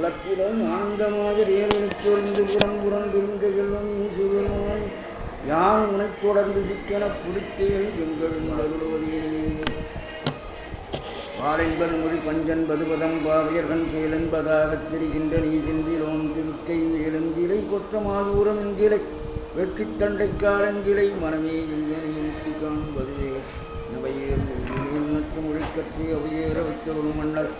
உலக்கிடம் ஆனந்தமாக தேவனுக்கு ஒளிந்து புறம் புறந்திருந்த செல்வம் ஈசுவனாய் யான் உனைத் தொடர்ந்து சிக்கன பிடித்தேன் எங்களின் அருளுவதிலே பாலென்பது மொழி பஞ்சன் பதுபதம் பாவியர்கண் செயலென்பதாகச் சிரிகின்ற நீ சிந்திலோம் திருக்கை வேலெந்திலை கொற்றமாதூரம் என்கிலை வெற்றி தண்டைக்காலெங்கிலை மனமே எங்கனை முக்தி காண்பதுவே நவையேறும் மொழிக்கற்றி அவையேற வைத்தருளும் மன்னர்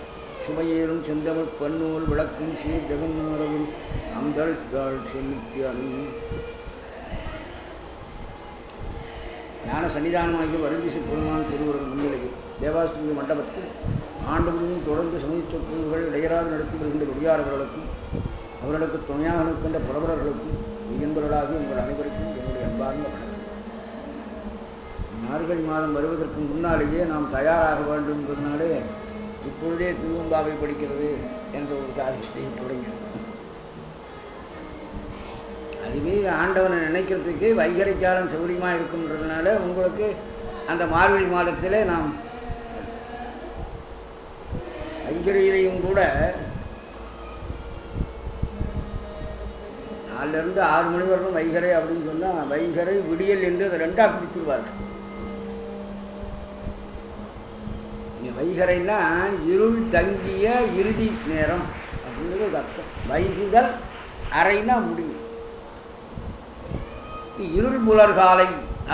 சுமையேறும் செந்தமிழ் பன்னூல் விளக்கும் சீர் ஜெகன்மாரவில் அந்தள் தாழ் செல்லிக்கு அருள் ஞான சன்னிதானமாகிய வருந்தி சிற்பெருமான் திருவுருள் முன்னிலையில் தேவாசிரிய மண்டபத்தில் ஆண்டு முழுவதும் தொடர்ந்து சமூக சொற்பொழிவுகள் இடையராது நடத்தி வருகின்ற வெளியாளர்களுக்கும் அவர்களுக்கு துணையாக நிற்கின்ற புலவர்களுக்கும் என்பவர்களாகி உங்கள் அனைவருக்கும் என்னுடைய அன்பார்ந்த வணக்கம். மார்கழி மாதம் வருவதற்கு முன்னாலேயே நாம் தயாராக வேண்டும் என்பதனாலே இப்பொழுதே திருவம்பாவை படிக்கிறது என்ற ஒரு காரியத்தை தொடங்கி அதுவே ஆண்டவனை நினைக்கிறதுக்கு வைகறை காலம் சௌரியமாக இருக்குன்றதுனால உங்களுக்கு அந்த மார்கழி மாதத்திலே நாம் வைகரையிலையும் கூட 4 to 6 மணி வரணும் வைகரை அப்படின்னு சொன்னால் வைகரை விடியல் என்று அதை 2ஆக பிடித்துருவார்கள். வைகரைன்னா இருள் தங்கிய இறுதி நேரம் அப்படிங்கிறது அர்த்தம். வைகுதல் அறைனா முடிவு. இருள் புலர்காலை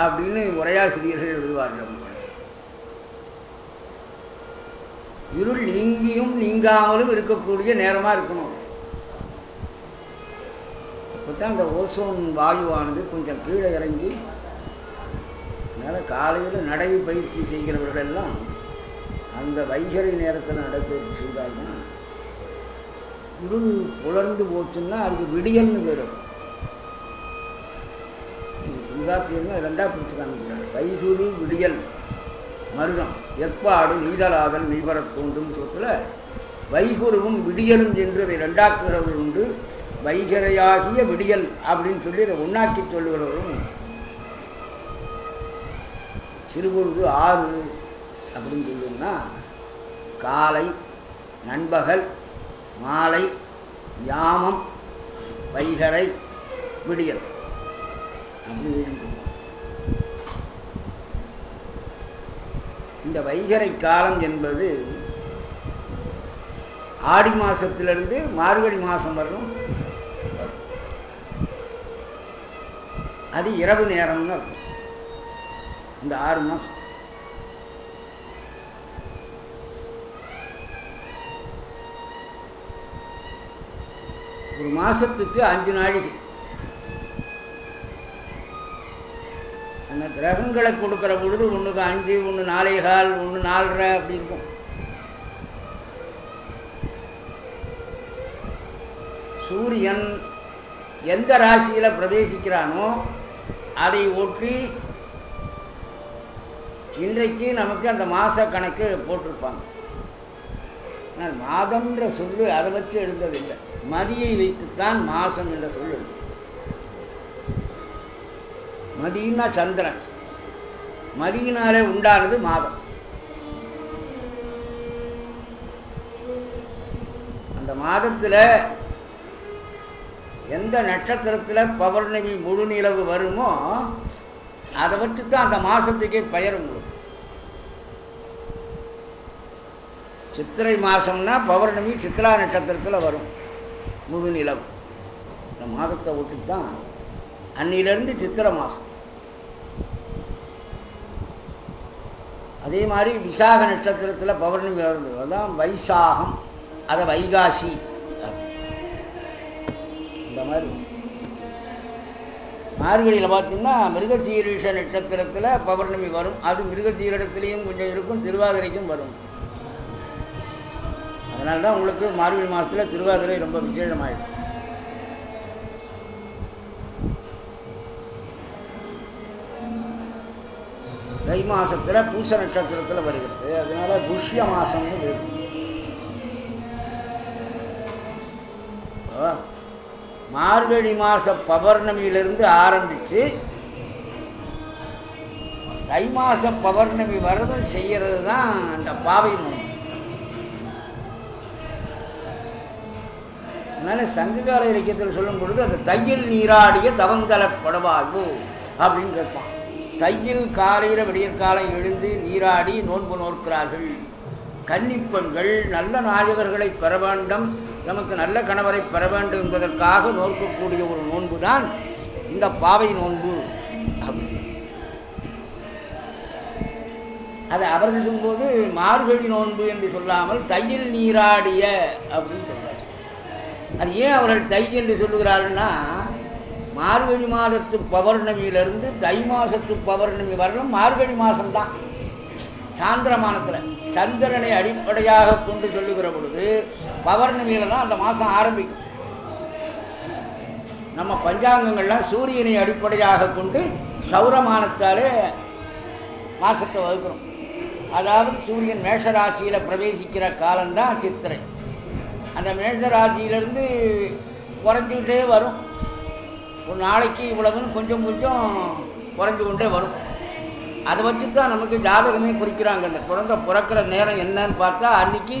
அப்படின்னு உரையாசிரியர்கள் எழுதுவார்கள். இருள் நீங்கியும் நீங்காமலும் இருக்கக்கூடிய நேரமாக இருக்கணும். அப்போதான் அந்த ஓசோன் வாயுவானது கொஞ்சம் கீழே இறங்கி அதனால் காலையில் நடை பயிற்சி செய்கிறவர்கள் எல்லாம் அந்த வைகறை நேரத்தில் நடைபயிற்சி செய்தால்தான் இருள் புலர்ந்து போச்சுன்னா அதுக்கு விடியல்னு வரும். தொல்காப்பியம்னா 2ஆக பிடிச்சு காமிக்கிறார். வைகுரு விடியல் மருகம் எப்பாடு நீதலாதல் மெய்வரத் தோன்றும் சொத்துல வைகுருவும் விடியலும் என்று அதை 2ஆக்குகிறவர்கள் உண்டு. வைகரையாகிய விடியல் அப்படின்னு சொல்லி அதை 1ஆக்கி சொல்லுகிறவரும் சிறுபொழுது 6 அப்படின்னு சொல்லுன்னா காலை நண்பகல் மாலை யாமம் வைகரை விடியல் அப்படின்னு. இந்த வைகரை காலம் என்பது ஆடி மாசத்திலிருந்து மார்கழி மாசம் வரணும். அது இரவு நேரம்னு இருக்கும். இந்த 6 மாசம் ஒரு மாசத்துக்கு 5 நாழிகை. அந்த கிரகங்களை கொடுக்கிற பொழுது ஒன்றுக்கு 5, 1 4.25, 1 4.5 அப்படி இருக்கும். சூரியன் எந்த ராசியில் பிரவேசிக்கிறானோ அதை ஒட்டி இன்றைக்கு நமக்கு அந்த மாச கணக்கு போட்டிருப்பாங்க. மாதம்ன்ற சொல்லு அதை வச்சு எழுந்ததில்லை. மதியை வைத்துத்தான் மாசம் என்ற சொல் எழுது. மதியினா சந்திரன், மதியினாலே உண்டானது மாதம். அந்த மாதத்தில் எந்த நட்சத்திரத்தில் பௌர்ணமி முழு நிலவு வருமோ அதை வச்சு தான் அந்த மாசத்துக்கே பெயர் உங்களுக்கு. சித்திரை மாசம்னா பௌர்ணமி சித்ரா நட்சத்திரத்தில் வரும் முழு நிலவு. இந்த மாதத்தை ஒட்டி தான் அன்னிலிருந்து சித்திரை மாதம். அதே மாதிரி விசாக நட்சத்திரத்தில் பௌர்ணமி வருது, அதுதான் வைசாகம், அதை வைகாசி. இந்த மாதிரி மார்கழியில் பார்த்தீங்கன்னா மிருகசீரிஷ நட்சத்திரத்தில் பௌர்ணமி வரும். அது மிருகசீரிடத்துலேயும் கொஞ்சம் இருக்கும், திருவாதிரைக்கும் வரும். அதனால தான் உங்களுக்கு மார்கழி மாதத்தில் திருவாதிரை ரொம்ப விசேஷமாயிடும். தை மாசத்தில் பூச நட்சத்திரத்தில் வருகிறது. அதனால புஷ்ய மாசம்னு வரும். மார்கழி மாச பௌர்ணமியிலிருந்து ஆரம்பித்து தை மாச பௌர்ணமி வரதும் செய்யறது தான் அந்த பாவை நோன்பு. அதனால சங்ககால இலக்கியத்தில் சொல்லும் பொழுது அந்த தையில் நீராடிய தவங்கல படவாய்வு அப்படின்னு கேட்பான். தையில் காலையில் விடியற்காலம் எழுந்து நீராடி நோன்பு நோக்கிறார்கள். கன்னிப்பெண்கள் நல்ல நாயகர்களை பெற வேண்டும், நமக்கு நல்ல கணவரை பெற வேண்டும் என்பதற்காக நோக்கக்கூடிய ஒரு நோன்பு தான் இந்த பாவை நோன்பு. அது அவர்கள் சொல்லும்போது மார்கழி நோன்பு என்று சொல்லாமல் தையில் நீராடிய அப்படின்னு சொல்றார். அது ஏன் அவர்கள் தை என்று சொல்லுகிறார்கள்னா, மார்கழி மாதத்து பௌர்ணமியிலிருந்து தை மாசத்து பௌர்ணமி வரலும் மார்கழி மாதம்தான். சாந்திரமானத்தில் சந்திரனை அடிப்படையாக கொண்டு சொல்லுகிற பொழுது பௌர்ணமியில தான் அந்த மாதம் ஆரம்பிக்கும். நம்ம பஞ்சாங்கங்கள்லாம் சூரியனை அடிப்படையாக கொண்டு சௌரமானத்தாலே மாசத்தை வகுக்கிறோம். அதாவது சூரியன் மேஷராசியில் பிரவேசிக்கிற காலம்தான் சித்திரை. அந்த மேஷராசியிலிருந்து குறைஞ்சிக்கிட்டே வரும். ஒரு நாளைக்கு இவ்வளவுன்னு கொஞ்சம் கொஞ்சம் குறைஞ்சு கொண்டே வரும். அதை வச்சு தான் நமக்கு ஜாதகமே குறிக்கிறாங்க. அந்த குழந்தை பிறக்கிற நேரம் என்னன்னு பார்த்தா அன்னைக்கு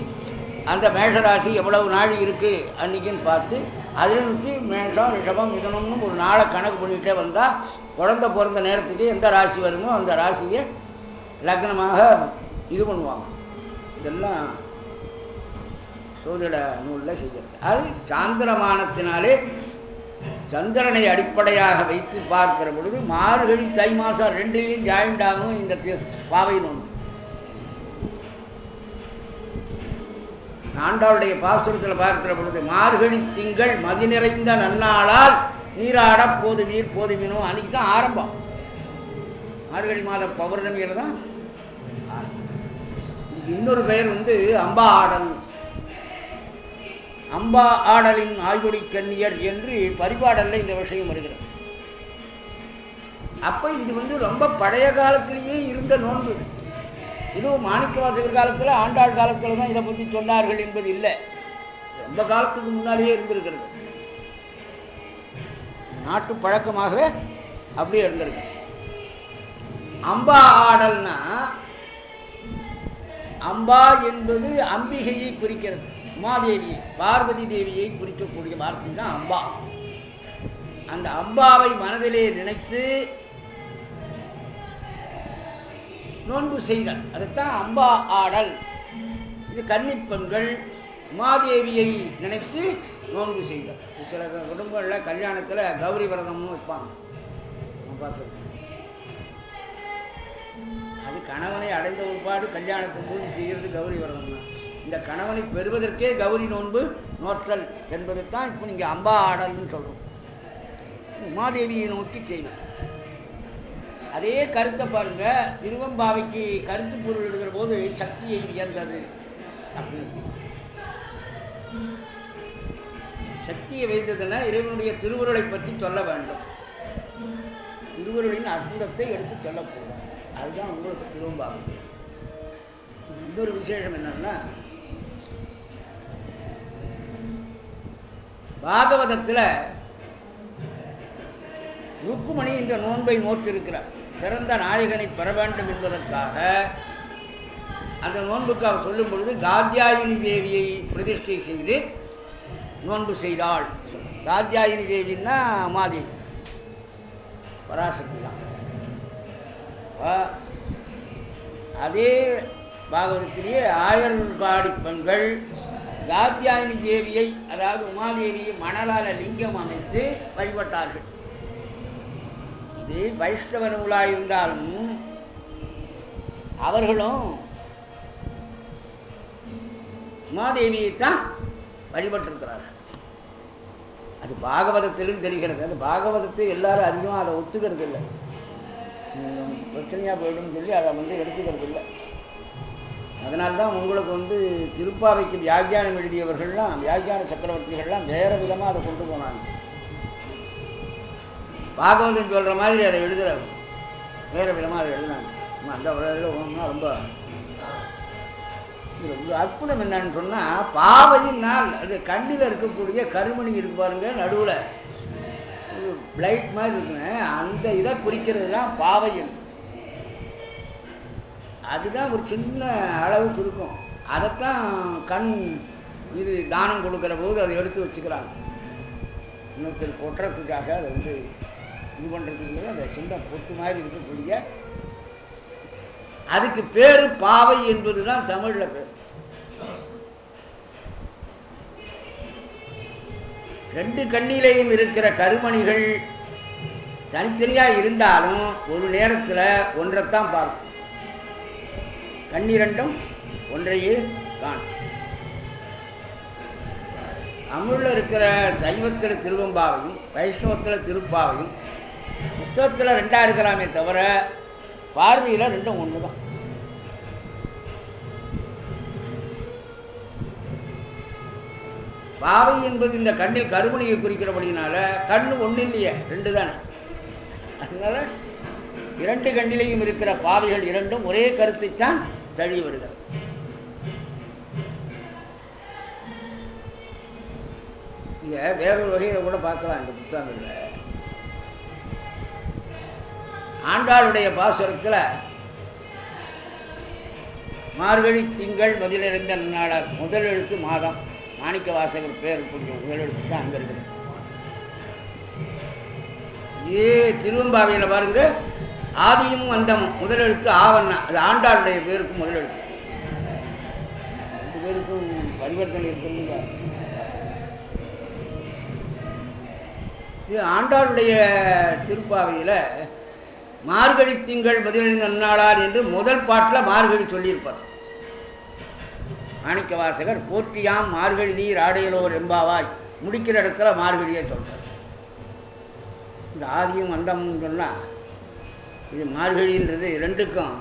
அந்த மேஷராசி எவ்வளவு நாள் இருக்குது அன்றைக்கின்னு பார்த்து அதில் வச்சு மேஷம் ரிஷபம் மிதுனம்னு ஒரு நாளை கணக்கு பண்ணிகிட்டே வந்தால் குழந்தை பிறந்த நேரத்துக்கு எந்த ராசி வருமோ அந்த ராசியை லக்னமாக இது பண்ணுவாங்க. இதெல்லாம் சோதிட நூலில் செய்கிறது. அது சாந்திரமானத்தினாலே சந்திரனை அடிப்படையாக வைத்து பார்க்கிற பொழுது மார்கழி தை மாதம் ரெண்டையும் ஜாயிண்ட் ஆகும் இந்த பாவை நோன்பு. ஆண்டாளுடைய பாசுரத்தில் பார்க்கிற பொழுது மார்கழி திங்கள் மதி நிறைந்த நன்னாளால் நீராட போதுவீர் போதுவினோ அன்னைக்கு தான் ஆரம்பம். மார்கழி மாத பௌர்ணமியில் தான். இன்னொரு பெயர் அம்பா ஆடல். அம்பா ஆடலின் ஆய்குடி கன்னியர் என்று பரிபாடல்ல இந்த விஷயம் வருகிறது. அப்ப இது ரொம்ப பழைய காலத்திலேயே இருந்த நோன்பு. இதுவும் மாணிக்கவாசகர் காலத்துல ஆண்டாள் காலத்துல தான் இதை பற்றி சொன்னார்கள் என்பது இல்லை. ரொம்ப காலத்துக்கு முன்னாலேயே இருந்திருக்கிறது. நாட்டு பழக்கமாகவே அப்படியே இருந்திருக்கு. அம்பா ஆடல்னா அம்பா என்பது அம்பிகையை குறிக்கிறது. உமாதேவியை பார்வதி தேவியை குறிக்கக்கூடிய வார்த்தை தான் அம்பா. அந்த அம்பாவை மனதிலே நினைத்து நோன்பு செய்தல், அதுதான் அம்பா ஆடல். இது கன்னிப்பெண்கள் உமாதேவியை நினைத்து நோன்பு செய்தல். சில குடும்பங்களில் கல்யாணத்தில் கௌரி விரதமும் வைப்பாங்க. அது கணவனை அடைந்த ஒருபாடு கல்யாணத்தின் போது செய்கிறது கௌரி விரதம் தான். இந்த கணவனை பெறுவதற்கே கௌரி நோன்பு நோற்றல் என்பது தான் இப்போ நீங்கள் அம்பா ஆடல்னு சொல்கிறோம். உமாதேவியை நோக்கி செய்வோம். அதே கருத்தை பாருங்க, திருவம்பாவைக்கு கருத்து பொருள் எடுக்கிற போது சக்தியை வியந்தது அப்படின்னு. சக்தியை வைத்ததுன்னா இறைவனுடைய திருவுருளை பற்றி சொல்ல வேண்டும். திருவுருளின் அற்புதத்தை எடுத்து சொல்ல போகும். அதுதான் உங்களுக்கு திருவம்பாவை. இன்னொரு விசேஷம் என்னன்னா, பாகவதத்தில் ருக்குமணி இந்த நோன்பை நோற்றிருக்கிறார். சிறந்த நாயகனை பெற வேண்டும் என்பதற்காக அந்த நோன்புக்கு அவர் சொல்லும் பொழுது காத்யாயினி தேவியை பிரதிஷ்டை செய்து நோன்பு செய்தாள். காத்யாயினி தேவின்னா உமாதேவி, பராசக்தி தான். அதே பாகவதத்திலேயே ஆயர்பாடி பெண்கள் காத்யாயினி தேவியை, அதாவது உமாதேவியை மணலால லிங்கம் அமைத்து வழிபட்டார்கள். இது வைஷ்ணவ நூலாயிருந்தாலும் அவர்களும் உமாதேவியைத்தான் வழிபட்டிருக்கிறார்கள். அது பாகவதத்திலும் தெரிகிறது. அது பாகவதத்தை எல்லாரும் அதிகமாக அதை ஒத்துக்கிறது இல்லை. பிரச்சனையாக போயிடும் சொல்லி அதை எடுத்துக்கிறது இல்லை. அதனால்தான் உங்களுக்கு திருப்பாவைக்கு வியாக்கியானம் எழுதியவர்கள்லாம், வியாக்கியான சக்கரவர்த்திகள்லாம் வேற விதமாக அதை கொண்டு போனாங்க. பாகவதம் சொல்கிற மாதிரி அதை எழுதுற வேறு விதமாக அதை எழுதினாங்க. அந்த வகையில் ஒன்றுனா ரொம்ப அற்புதம் என்னன்னு சொன்னால், பாவையின் நாள் அது கண்ணில் இருக்கக்கூடிய கருமணி இருக்கு பாருங்க, நடுவில் ஒரு பிளைட் மாதிரி இருக்குங்க, அந்த இதை குறிக்கிறது தான் பாவையின். அதுதான் ஒரு சின்ன அளவுக்கு இருக்கும். அதைத்தான் கண் இது தானம் கொடுக்குற போது அதை எடுத்து வச்சுக்கிறாங்க. இன்னொருத்தர் கொட்டுறதுக்காக அதை வந்து இது பண்ணுறதுக்கு அந்த சின்ன பொட்டு மாதிரி இருக்கக்கூடிய அதுக்கு பேரு பாவை என்பதுதான் தமிழ்ல பேர். ரெண்டு கண்ணிலையும் இருக்கிற கருமணிகள் தனித்தனியா இருந்தாலும் ஒரு நேரத்தில் ஒன்றைத்தான் பார்க்கும். கண்ணிரண்டும் ஒன்றையே காணும். தமிழ்ல இருக்கிற சைவத்தில் திருவெம்பாவையும் வைஷ்ணவத்தில் திருப்பாவையும் புஸ்தகத்தில் ரெண்டா இருக்கலாமே தவிர பார்வையில் ரெண்டும் ஒன்று தான். பாவை என்பது இந்த கண்ணில் கருமணியை குறிக்கிறபடினால கண்ணு ஒன்று இல்லையே, ரெண்டு தானே. அதனால இரண்டு கண்ணிலையும் இருக்கிற பாவைகள் இரண்டும் ஒரே கருத்தைத்தான் தழி வருகிறது. இங்க வேறொரு வகையில கூட பார்க்கலாம். இந்த புத்தகங்கள்ல ஆண்டாளுடைய பாசுரத்தில் மார்கழி திங்கள் முதலிருந்த நாளார் முதல் எழுத்து மாதம் மாணிக்க வாசகர் பேர் கூடிய முதல் எழுத்து தான் அங்க இருக்குது. இதே திருவெம்பாவையில் பாருங்க, ஆதியும் அந்தமும் முதல் எழுத்து ஆவண்ணா, அது ஆண்டாளுடைய பேருக்கும் முதல் எழுத்து. ரெண்டு பேருக்கும் பரிவர்த்தனை இருக்கு இல்லையா? இது ஆண்டாளுடைய திருப்பாவையில் மார்கழி திங்கள் பதினெண்டு நன்னாளார் என்று முதல் பாட்டில் மார்கழி சொல்லியிருப்பார். மாணிக்க வாசகர் போற்றியாம் மார்கழி நீர் ஆடையலோர் எம்பாவாய் முடிக்கிற இடத்துல மார்கழியை சொல்றார். இந்த ஆதியும் அந்தமும் சொன்னால் இது மார்கழின்றது ரெண்டுக்கும்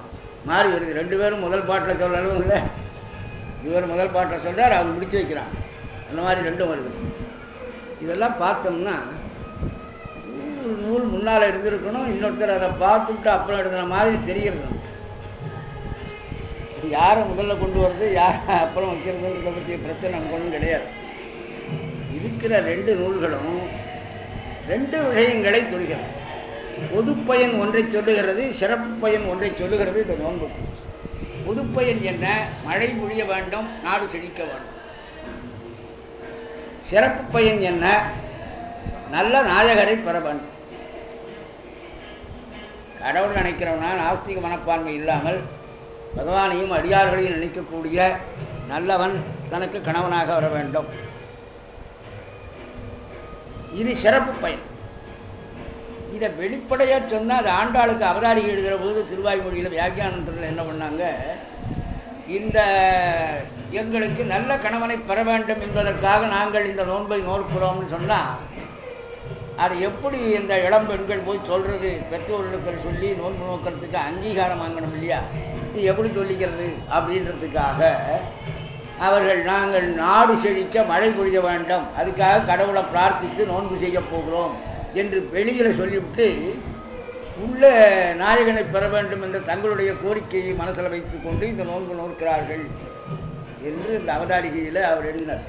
மாறி வருது. ரெண்டு பேரும் முதல் பாட்டில் சொல்லணும் இல்லை, இவர் முதல் பாட்டில் சொல்றார், அவர் முடிச்சு வைக்கிறான். அந்த மாதிரி ரெண்டும் வருது. இதெல்லாம் பார்த்தோம்னா நூல் முன்னால் இருந்திருக்கணும், இன்னொருத்தர் அதை பார்த்துட்டு அப்புறம் எழுதுன மாதிரி தெரிகிறது. யாரை முதல்ல கொண்டு வருது யாரை அப்புறம் வைக்கிறதுன்றத பற்றிய பிரச்சனை நமக்கு ஒன்றும் கிடையாது. இருக்கிற ரெண்டு நூல்களும் ரெண்டு விஷயங்களை சொல்கிறது. பொதுப்பயன் ஒன்றை சொல்லுகிறது, சிறப்பு பயன் ஒன்றை சொல்லுகிறது. இந்த நோன்பு பொதுப்பயன் என்ன? மழை பொழிய வேண்டும், நாடு செழிக்க வேண்டும். சிறப்பு பயன் என்ன? நல்ல நாயகரை பெற வேண்டும். கடவுள் நினைக்கிறவனா நாஸ்திக மனப்பான்மை இல்லாமல் பகவானையும் அடியார்களையும் நினைக்கக்கூடிய நல்லவன் தனக்கு கணவனாக வர வேண்டும். இது சிறப்பு பயன். இதை வெளிப்படையா சொன்னால் அது ஆண்டாளுக்கு அவதாரி எழுதுகிற போது திருவாய்மொழியில் வியாக்கியானத்தில் என்ன பண்ணாங்க, இந்த எங்களுக்கு நல்ல கணவனை பெற வேண்டும் என்பதற்காக நாங்கள் இந்த நோன்பை நோக்கிறோம்னு சொன்னால் அது எப்படி இந்த இளம் பெண்கள் போய் சொல்றது? பெற்றோர்களுக்கு சொல்லி நோன்பு நோக்கிறதுக்கு அங்கீகாரம் வாங்கணும் இல்லையா? இது எப்படி சொல்லிக்கிறது அப்படின்றதுக்காக அவர்கள் நாங்கள் நாடு செழிக்க மழை பொழிய வேண்டும், அதுக்காக கடவுளை பிரார்த்தித்து நோன்பு செய்ய போகிறோம் என்று வெளியில் சொல்லிவிட்டு உள்ள நாயகனை பெற வேண்டும் என்ற தங்களுடைய கோரிக்கையை மனசில் வைத்து கொண்டு இந்த நோன்பு நோக்கிறார்கள் என்று இந்த அவதாரிகையில் அவர் எழுதினார்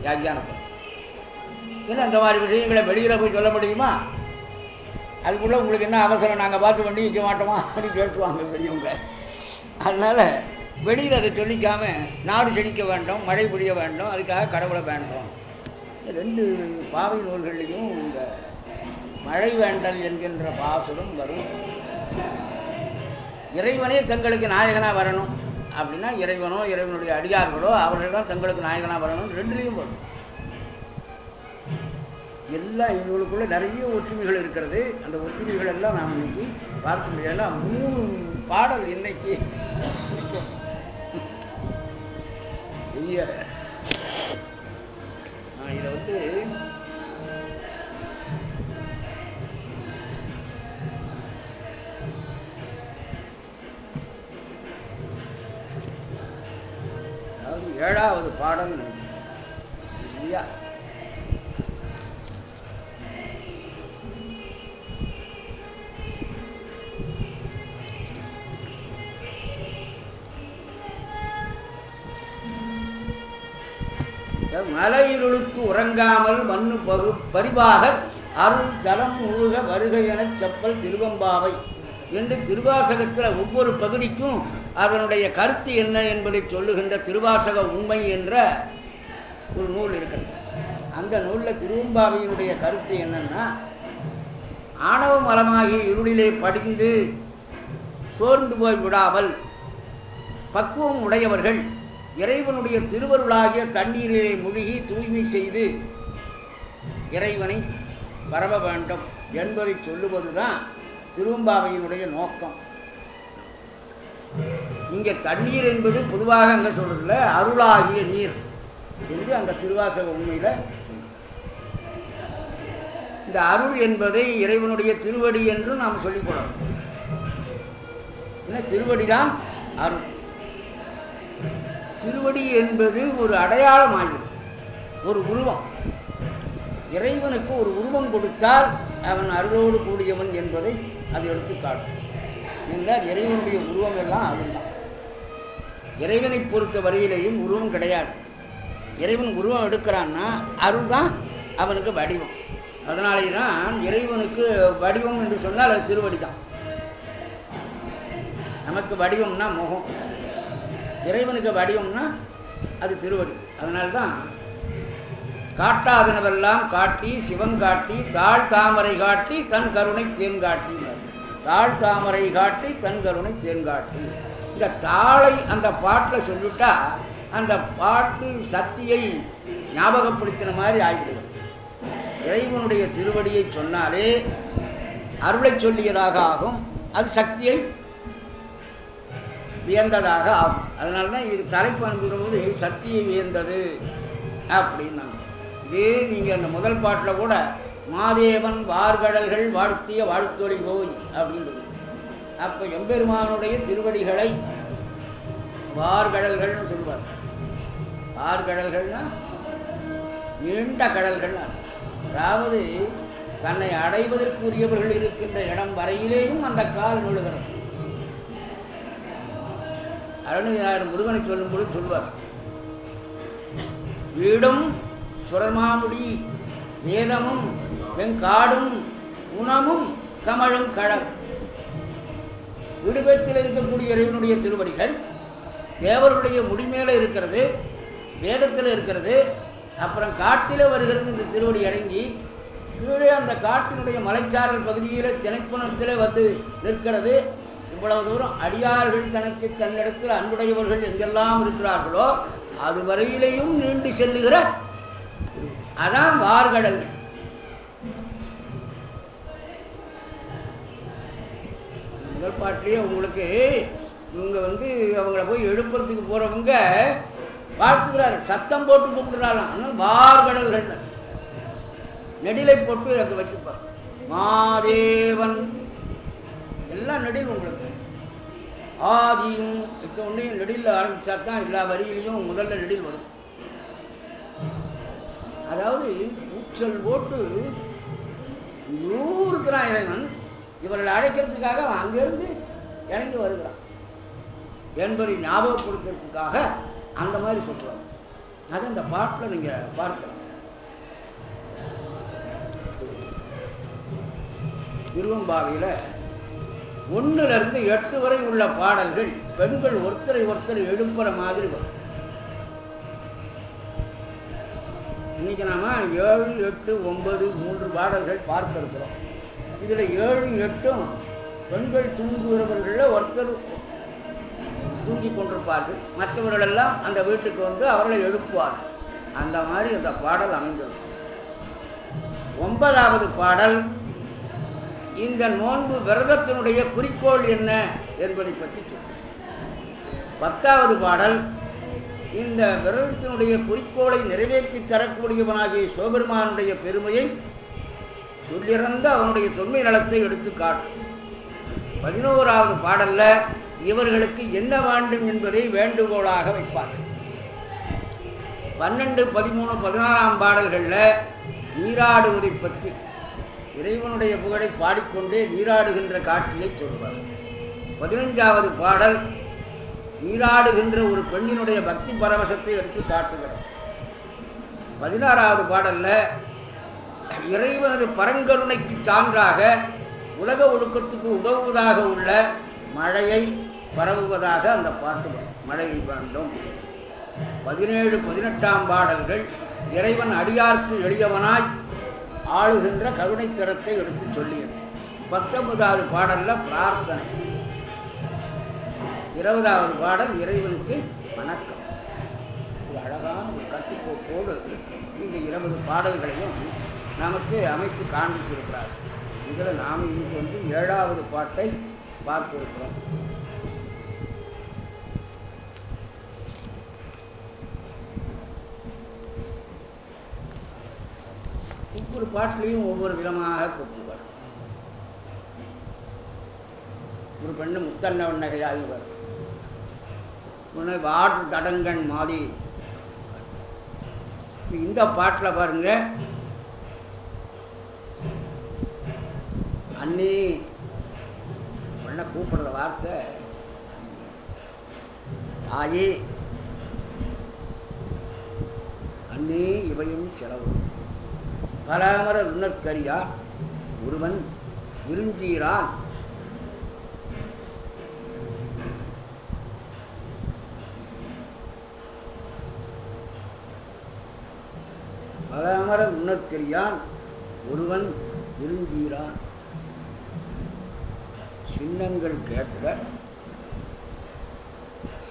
வியாக்கியானத்தை. ஏன்னா அந்த மாதிரி விஷயங்களை வெளியில் போய் சொல்ல முடியுமா? அதுக்குள்ளே உங்களுக்கு என்ன அவசரம், நாங்கள் பார்த்து பண்ணி வைக்க மாட்டோமா அப்படின்னு கேட்டுவாங்க பெரியவங்க. அதனால் வெளியில் அதை சொல்லிக்காம நாடு செழிக்க வேண்டும், மழை பொழிய வேண்டும், அதுக்காக கடவுளை வேண்டும். ரெண்டு பாவை நூல்கள்லையும் இந்த மழை வேண்டல் என்கின்ற பாசுரம் வரும். இறைவனே தங்களுக்கு நாயகனாக வரணும் அப்படின்னா இறைவனோ இறைவனுடைய அடியார்களோ அவர்கள் தான் தங்களுக்கு நாயகனாக வரணும். ரெண்டுலேயும் வரும். எல்லா இவங்களுக்குள்ள நிறைய ஒற்றுமைகள் இருக்கிறது. அந்த ஒற்றுமைகள் எல்லாம் நாம் இன்னைக்கு பார்க்க முடியல. 3 பாடல் இன்னைக்கு இதை வந்து அதாவது 7வது பாடல் சரியா? மலையிருளுக்கு உறங்காமல் மண்ணு பரிபாக அருள் ஜலம் முழுக வருகை எனச் செப்பல் திருவெம்பாவை என்று திருவாசகத்தில் ஒவ்வொரு பகுதிக்கும் அதனுடைய கருத்து என்ன என்பதை சொல்லுகின்ற திருவாசக உண்மை என்ற ஒரு நூல் இருக்கிறது. அந்த நூலில் திருவெம்பாவையினுடைய கருத்து என்னன்னா, ஆணவ மலமாகி இருளிலே படிந்து சோர்ந்து போய் விடாமல் பக்குவம் உடையவர்கள் இறைவனுடைய திருவருளாகிய தண்ணீரிலே மூழ்கி தூய்மை செய்து இறைவனை பரவ வேண்டும் என்பதை சொல்லுவதுதான் திருவெம்பாவையினுடைய நோக்கம். இங்கே தண்ணீர் என்பது பொதுவாக அங்கே சொல்றதில்ல, அருளாகிய நீர் என்று அந்த திருவாசக உண்மையில இந்த அருள் என்பதை இறைவனுடைய திருவடி என்று நாம் சொல்லிக்கொள்ளலாம். என்ன திருவடிதான் அருள். திருவடி என்பது ஒரு அடையாளமாகும், ஒரு உருவம். இறைவனுக்கு ஒரு உருவம் கொடுத்தால் அவன் அருளோடு கூடியவன் என்பதை அது எடுத்து காட்டும். என்றால் இறைவனுடைய உருவம் எல்லாம் அருள் தான். இறைவனை பொறுத்த வரையிலேயும் உருவம் கிடையாது. இறைவன் உருவம் எடுக்கிறான்னா அருள் தான் அவனுக்கு வடிவம். அதனாலே தான் இறைவனுக்கு வடிவம் என்று சொன்னால் அது திருவடி தான். நமக்கு வடிவம்னா முகம், இறைவனுக்கு வடிவம்னா அது திருவடி. அதனால்தான் காட்டாதனவெல்லாம் காட்டி சிவன் காட்டி தாழ் தாமரை காட்டி தன் கருணை தேன்காட்டி. தாழ் தாமரை காட்டி தன் கருணை தேன்காட்டி. இந்த தாளை அந்த பாட்டில் சொல்லிட்டா அந்த பாட்டு சக்தியை ஞாபகப்படுத்தின மாதிரி ஆகிவிடுது. இறைவனுடைய திருவடியை சொன்னாலே அருளை சொல்லியதாக ஆகும், அது சக்தியை வியந்ததாக ஆகும். அதனால்தான் இது தலைப்பு அனுப்பும்போது சக்தியை வியந்தது அப்படின்னாங்க. இதே நீங்கள் அந்த முதல் பாட்டில் கூட மாதேவன் வார்கடல்கள் வாழ்த்திய வாழ்த்தொழி போய் அப்படின்றது. அப்போ எம்பெருமானுடைய திருவடிகளை வார்கடல்கள்னு சொல்வார். வார்கடல்கள்னா நீண்ட கடல்கள். அதாவது தன்னை அடைவதற்குரியவர்கள் இருக்கின்ற இடம் வரையிலேயும் அந்த கால் நுழுகிறது. அருணகிரிநாதர் முருகனை சொல்லும் பொழுது சொல்வார், வீடும் சுரமாமுடி வேதமும் வெங்காடும் உணமும் கமழும் கடல். விடுபத்தில் இருக்கக்கூடிய இறைவனுடைய திருவடிகள் தேவருடைய முடிமேல இருக்கிறது, வேதத்தில் இருக்கிறது, அப்புறம் காட்டில வருகிறது. இந்த திருவடி இறங்கி கீழே அந்த காட்டினுடைய மலைச்சாரல் பகுதியில திணைப்புணத்திலே வந்து நிற்கிறது. இவ்வளவு தூரம் அடியார்கள் தனக்கு தன்னிடத்தில் அன்புடையவர்கள் எங்கெல்லாம் இருக்கிறார்களோ அது வரையிலையும் நீண்டு செல்லுகிற அதான் வார்கடல். முதல் பாட்டிலேயே உங்களுக்கு இவங்க அவங்கள போய் எழுப்புறதுக்கு போறவங்க வாழ்த்துக்கிறாரு, சத்தம் போட்டு கூப்பிடுறாங்க. ஆனால் வார்கடல்கள் நெடிலை போட்டு எனக்கு வச்சுப்பார். மாதேவன் எல்லாம் நெடில் உங்களுக்கு. ஆதியும் ஒன்றையும் நெடில் ஆரம்பிச்சா தான் எல்லா வரியிலையும் முதல்ல நெடில் வரும். அதாவது ஊச்சல் போட்டு இருக்கிறான் இறைவன், இவர்களை அழைக்கிறதுக்காக அவன் அங்கிருந்து இறங்கி வருகிறான் என்பதை ஞாபகப்படுத்துறதுக்காக அந்த மாதிரி சொல்றாங்க. அது அந்த பாட்டில் நீங்க பார்க்கலாம். திருவெம்பாவையில 1 to 8 வரை உள்ள பாடல்கள் பெண்கள் ஒருத்தரை ஒருத்தர் எழுப்புற மாதிரி வரும். இன்னைக்கு நாம 7, 8, 9, 3 பாடல்கள் பார்க்க இருக்கிறோம். இதுல 7, 8 பெண்கள் தூங்குகிறவர்கள் ஒருத்தர் தூங்கி கொண்டிருப்பார்கள், மற்றவர்கள் எல்லாம் அந்த வீட்டுக்கு வந்து அவர்களை எழுப்புவார்கள். அந்த மாதிரி அந்த பாடல் அமைந்திருக்கும். 9வது பாடல் இந்த நோன்பு விரதத்தினுடைய குறிக்கோள் என்ன என்பதை பற்றி சொல்லும். 10வது பாடல் இந்த விரதத்தினுடைய குறிக்கோளை நிறைவேற்றி தரக்கூடியவனாகிய சிவபெருமானுடைய பெருமையை சொல்லிறந்த அவனுடைய தொன்மை நலத்தை எடுத்து காட்டும். 11வது பாடல்ல இவர்களுக்கு என்ன வேண்டும் என்பதை வேண்டுகோளாக வைப்பார்கள். 12, 13, 16ஆம் பாடல்கள்ல நீராடுவதை பற்றி இறைவனுடைய புகழை பாடிக்கொண்டே நீராடுகின்ற காட்சியை சொல்வார். 15வது பாடல் நீராடுகின்ற ஒரு பெண்ணினுடைய பக்தி பரவசத்தை எடுத்து காட்டுகிறார். 16வது பாடல்ல இறைவனது பரங்கருணைக்கு சான்றாக உலக ஒழுக்கத்துக்கு உதவுவதாக உள்ள மழையை பரவுவதாக அந்த பாட்டு மழை வேண்டும். 17, 18ஆம் பாடல்கள் இறைவன் அடியார்க்கு எளியவனாய் ஆளுகின்ற கருணைக்கரத்தை எடுத்து சொல்லியது. 19வது பாடல்ல பிரார்த்தனை, 20வது பாடல் இறைவனுக்கு வணக்கம். ஒரு அழகான ஒரு கட்டுக்கோப்போடு இந்த 20 பாடல்களையும் நமக்கு அமைத்து காண்பித்திருக்கிறார். இதில் நாம் இன்னைக்கு 7வது பாட்டை பார்த்திருக்கிறோம். ஒவ்வொரு பாட்டிலையும் ஒவ்வொரு விதமாக கூப்பிடுவார். ஒரு பெண்ணு முத்தன்ன வண்ணகையாகுவார், வாட்டு தடங்கண் மாறி. இந்த பாட்டில் பாருங்க, அண்ணி பண்ண கூப்பிடுற வார்த்தை தாயே, அண்ணே இவையும் செலவு பராமர உணர்கரியா ஒருவன் விருந்தீரான். பராமர உணர்கரியான் ஒருவன் விருந்தீரான். சின்னங்கள் கேட்க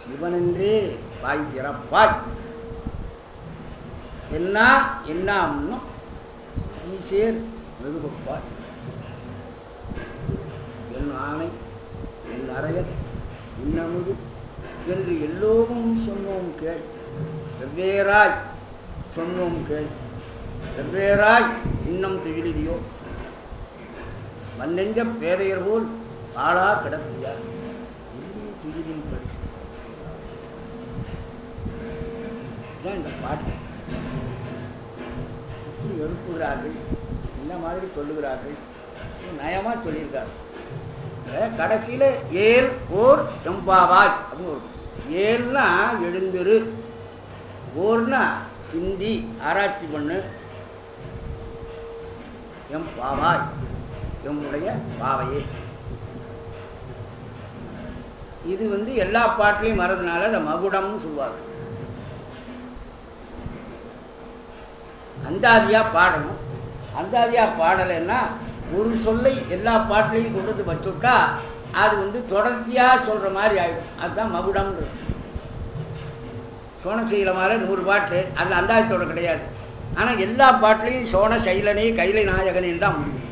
சிவனென்றே வாய் திறப்பாய். என்ன என்ன ஈசேர் வெகுப்பாய். என் ஆணை என் அறையர் இன்னமுது என்று எல்லோரும் சொன்னோம் கேள். வெவ்வேறாய் சொன்னோம் கேள். வெவ்வேறாய் இன்னம் துயிலியோ மண்ணெஞ்ச பேரையர் போல் ஆளா கிடப்பியா துயிலின் பரிசு. இந்த பாட்டு எழுப்புகிறார்கள், இந்த மாதிரி சொல்லுகிறார்கள், நயமா சொல்லியிருக்கார்கள். கடைசியில ஏல் ஓர் எம்பாவாய் அப்படின்னு ஒரு ஏல்னா எழுந்திரு, ஓர்னா சிந்தி ஆராய்ச்சி பண்ணு, எம் பாவாய் எம்முடைய பாவையே. இது எல்லா பாட்டிலையும் வரதுனால அதை மகுடம்னு சொல்லுவார்கள். அந்தாதியா பாடணும். அந்தாதியா பாடலைன்னா ஒரு சொல்லை எல்லா பாட்டிலையும் கொண்டு வந்து வச்சுட்டா அது தொடர்ச்சியா சொல்ற மாதிரி ஆயிடும். அதுதான் மகுடம்ன்றது. சோன சைலமால 100 பாட்டு அது அந்தாதியத்தோட கிடையாது. ஆனா எல்லா பாட்டிலையும் சோன சைலனே கைலை நாயகனேன்னு தான் முடியும்.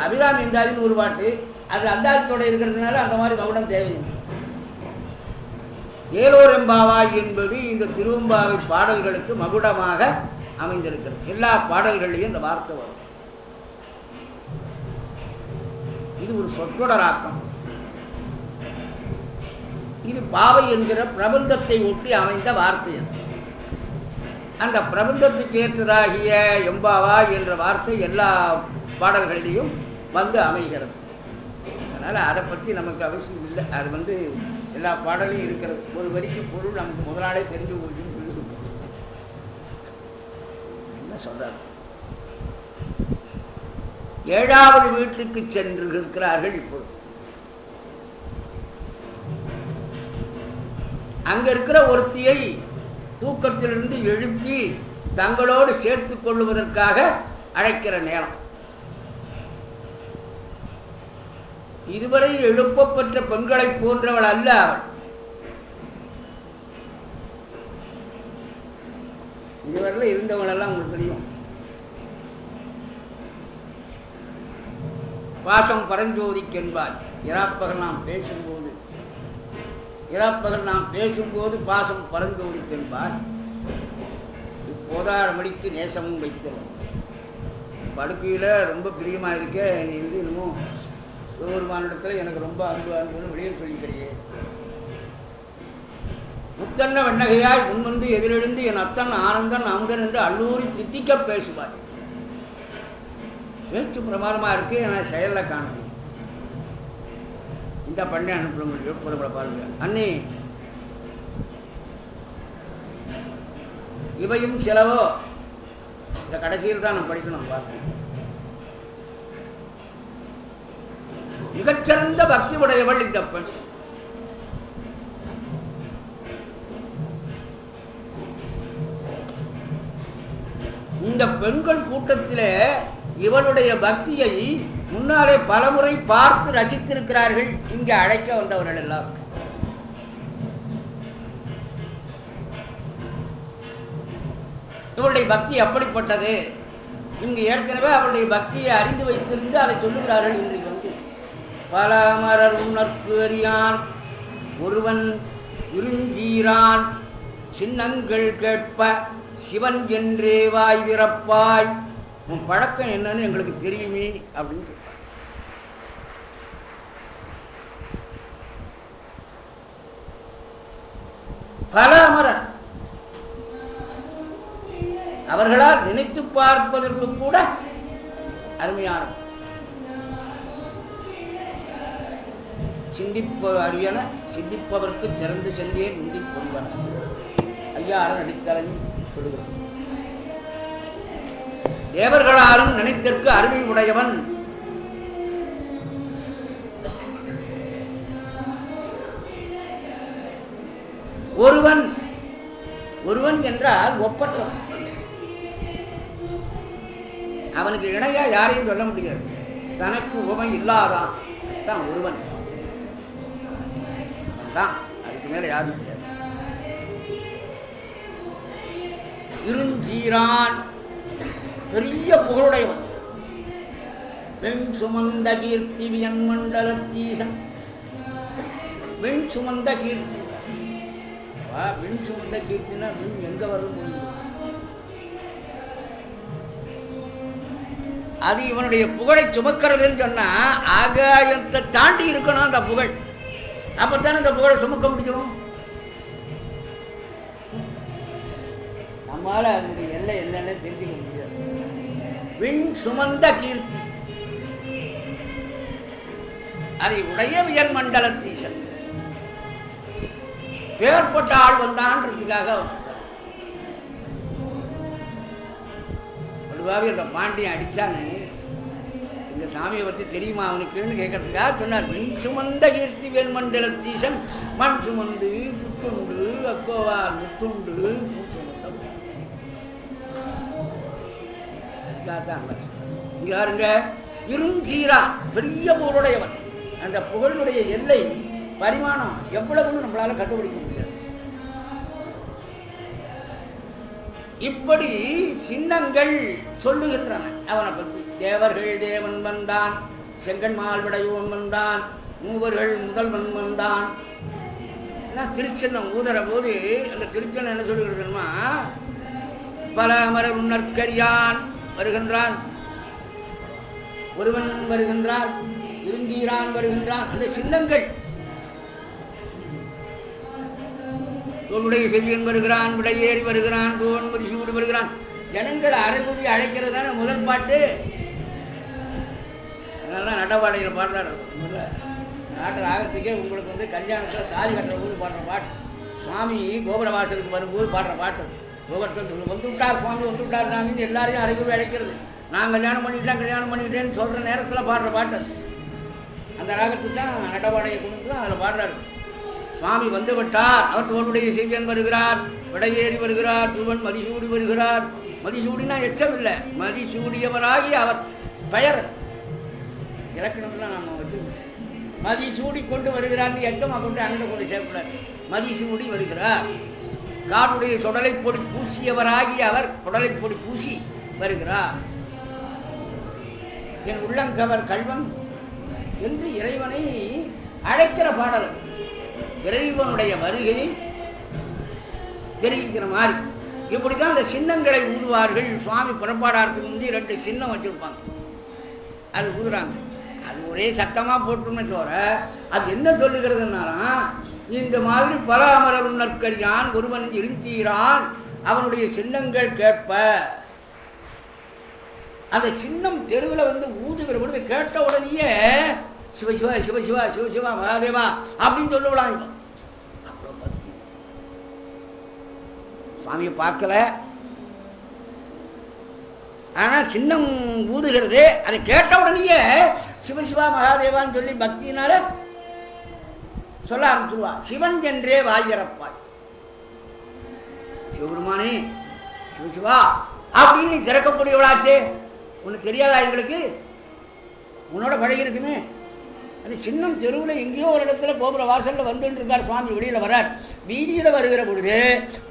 அபிராமி இந்தாதி 100 பாட்டு அது அந்தாதியத்தோட இருக்கிறதுனால அந்த மாதிரி மகுடம் தேவையில்லை. ஏலோர் எம்பாவாய் என்பது இந்த திருவம்பாவை பாடல்களுக்கு மகுடமாக அமைந்திருக்கிறது. எல்லா பாடல்கள்லையும் இந்த வார்த்தை வரும். இது ஒரு சொற்றொடராக்கம். இது பாவை என்கிற பிரபந்தத்தை ஒட்டி அமைந்த வார்த்தை. அந்த பிரபந்தத்துக்கு ஏற்றதாகிய எம்பாவாய் என்ற வார்த்தை எல்லா பாடல்களிலையும் அமைகிறது. அதனால அதை பற்றி நமக்கு அவசியம் இல்லை. அது எல்லா பாடலையும் இருக்கிறது. ஒரு வரிக்கு பொருள் நமக்கு முதலாளே தெரிஞ்சு போச்சுன்னு என்ன சொல்றாரு. 7வது வீட்டுக்கு சென்று இருக்கிறார்கள். இப்பொழுது அங்க இருக்கிற ஒருத்தியை தூக்கத்திலிருந்து எழுப்பி தங்களோடு சேர்த்துக் கொள்வதற்காக அழைக்கிற நேரம். இதுவரை எழுப்பப்பட்ட பெண்களை போன்றவள் அல்ல அவள். இதுவரையில் இருந்தவங்களெல்லாம் உங்களுக்கு தெரியும். பாசம் பரஞ்சோதிக்கென்பார். இராப்பகல் நாம் பேசும்போது பாசம் பரஞ்சோதிக்கென்பார். இப்போதார மணிக்கு நேசமும் வைத்தவன். படுக்கையில ரொம்ப பிரியமா இருக்க, நீ இன்னமும் சிவபெருமானிடத்துல எனக்கு ரொம்ப அன்புன்னு வெளியில் சொல்லிக்கிறியே. முத்தன்ன வெண்ணகையாய் முன்வந்து எதிரெழுந்து என் அத்தன் ஆனந்தன் அமுதன் என்று அல்லூரி தித்திக்க பேசுவார். பேச்சு பிரமாதமா இருக்கு, நான் செயல்ல காணணும். இந்த பண்ணை அனுப்ப முடியும். புறப்பட பாருங்க. அண்ணி இவையும் செலவோ இந்த கடைசியில் தான் நான் படிக்கணும். பார்க்கணும். மிகச்சிறந்த பக்தி உடையவள் இந்த பெண். இந்த பெண்கள் கூட்டத்திலே இவளுடைய பக்தியை முன்னாலே பலமுறை பார்த்து ரசித்திருக்கிறார்கள் இங்கே அழைக்க வந்தவர்கள் எல்லாம். இவளுடைய பக்தி அப்படிப்பட்டது. இங்கு ஏற்கனவே அவருடைய பக்தியை அறிந்து வைத்திருந்து அதை சொல்லுகிறார்கள். இன்றைக்கு வந்து பல அமரர் உணர்க்கு அறியான் ஒருவன் இருஞ்சீரான் சின்னங்கள் கேட்ப சிவன் என்றே வாய் திறப்பாய். உன் பழக்கம் என்னன்னு எங்களுக்கு தெரியுமே அப்படின்னு சொல்றாங்க. பல அமரர் அவர்களால் நினைத்து பார்ப்பதற்கு கூட அருமையான சிந்திப்ப சிந்திப்பவர்க்கு சிறந்து சென்றே முந்தி கொள்வன ஐயாரன் அடித்தலையும் சொல்லுகிறார். தேவர்களாலும் நினைத்திற்கு அருமை உடையவன். ஒருவன் ஒருவன் என்றால் ஒப்பற்றவன். அவனுக்கு இணையா யாரையும் சொல்ல முடியாது. தனக்கு உபமை இல்லாதான் தான் ஒருவன் தான். அதுக்கு மேல யாரும் முடியாது. இருஞ்சீரான் பெரிய புகழுடையவன். வெண் சுமந்த கீர்த்தி வியன் மண்டலத்தீசன். வெண் சுமந்த கீர்த்தி. வெண் சுமந்த கீர்த்தினா வெண் எங்க வரும்? அது இவனுடைய புகழை சுமக்கிறதுன்னு சொன்னா ஆகாயத்தை தாண்டி இருக்கணும் அந்த புகழ். அப்பத்தானே அந்த புகழை சுமக்க முடியும். நம்மால அதனுடைய எல்லை என்னன்னு தெரிஞ்சுக்க முடியாது. விண் சுமந்த கீர்த்தி அதை உடைய வியன் மண்டலத்தீசன். பேர்பட்ட ஆள் வந்தான்றதுக்காக பொதுவாகவே அந்த பாண்டியன் அடிச்சானு இந்த சாமியை பற்றி தெரியுமா அவனுக்குன்னு கேட்கறதுக்காக சொன்னார். விண் சுமந்த கீர்த்தி வேன் மண்டலத்தீசன் மண் சுமந்து புத்துண்டு அக்கோவால் முத்துண்டு இங்க யாருங்க? இருஞ்சீரா பெரிய புகழுடையவன். அந்த புகழுடைய எல்லை பரிமாணம் எவ்வளவுன்னு நம்மளால கண்டுபிடிக்க முடியாது. இப்படி சின்னங்கள் சொல்லுகின்றன அவனை பற்றி. தேவர்கள் தேவன் வந்தான், செங்கன்மால் விடையோன் வந்தான், மூவர்கள் முதல்வன் வந்தான். திருச்சென்னம் ஊதற போது அந்த திருச்சென்னம் என்ன சொல்லுகிறதுமா, பல அமரர் உணர்க்கரியான் வருகின்றான், ஒருவன் வருகின்றான், இருங்கீரான் வருகின்றான். அந்த சின்னங்கள் தோளுடைய செவியன் வருகிறான், விடையேறி வருகிறான், தோன் மதிசூடு வருகிறான். ஜனங்கள் அரைகுவி அழைக்கிறதான முதல் பாட்டு. அதனாலதான் நடப்பாடையில் பாடுறாரு. நாட்டில் ஆகிறதுக்கே உங்களுக்கு வந்து கல்யாணத்தில் தாலி கட்டுற போது பாடுற பாட்டு, சுவாமி கோபுர வாசலுக்கு வரும்போது பாடுற பாட்டு. கோபுரத்தில் வந்து விட்டார் சுவாமி, வந்து விட்டார் சாமின்னு எல்லாரையும் அரைகுவி அழைக்கிறது. நான் கல்யாணம் பண்ணிக்கிட்டேன்னு சொல்ற நேரத்தில் பாடுற பாட்டு. அந்த ராகத்துக்கு தான் நடப்பாடையை கொண்டு தான் அதில் பாடுறாரு. சுவாமி வந்து விட்டார், அவர் தோளுடைய செய்யன் வருகிறார், விடையேறி வருகிறார், துவன் மதிசூடி வருகிறார். மதிசூடினா எச்சம் இல்லை, மதிசூடியவராகி அவர் பெயர் இலக்கணம்லாம் நம்ம வச்சு மதிசூடி கொண்டு வருகிறார்னு எச்சமாக கொண்டு அண்ணன் கொண்டு சேர்க்கிறார். மதிசூடி வருகிறார். காடுடைய சுடலை பொடி பூசியவராகி அவர் குடலை பொடி பூசி வருகிறார். என் உள்ளங்கவர் கல்வன் என்று இறைவனை அழைக்கிற பாடல். இறைவனுடைய வருகையை தெரிவிக்கிற மாதிரி இப்படிதான் அந்த சின்னங்களை ஊதுவார்கள். சுவாமி புறப்பாடாரத்துக்கு முந்தி 2 சின்னம் வச்சிருப்பாங்க, அது ஊதுறாங்க. அது ஒரே சத்தமா போட்டுமே தவிர அது என்ன சொல்லுகிறதுனாலும், இந்த மாதிரி பல அமரர் உணர்க்கரியான் ஒருவன் இருஞ்சீரான் அவனுடைய சின்னங்கள் கேட்ப. அந்த சின்னம் தெருவில் வந்து ஊதுகிற பொழுது கேட்ட உடனேயே சிவசிவா சிவசிவா சிவசிவா மகாதேவா அப்படின்னு சொல்லுவாங்க. அப்புறம் பக்தி. சுவாமியை பார்க்கல, ஆனா சின்னம் ஊதுகிறது. அதை கேட்ட உடனேயே சிவசிவா மகாதேவான்னு சொல்லி பக்தியினால சொல்ல ஆரம்பிச்சுடுவா. சிவன் என்றே வாய்கிறப்பாய். சிவபெருமானே சிவசிவா அப்படின்னு நீ திறக்கக்கூடியவளாச்சே, உனக்கு தெரியாதா? எங்களுக்கு உன்னோட பழகி இருக்குமே. அது சின்ன தெருவில் எங்கேயோ ஒரு இடத்துல கோபுர வாசலில் வந்துட்டு இருக்கார் சுவாமி, வெளியில் வரார். வீதியில் வருகிற பொழுது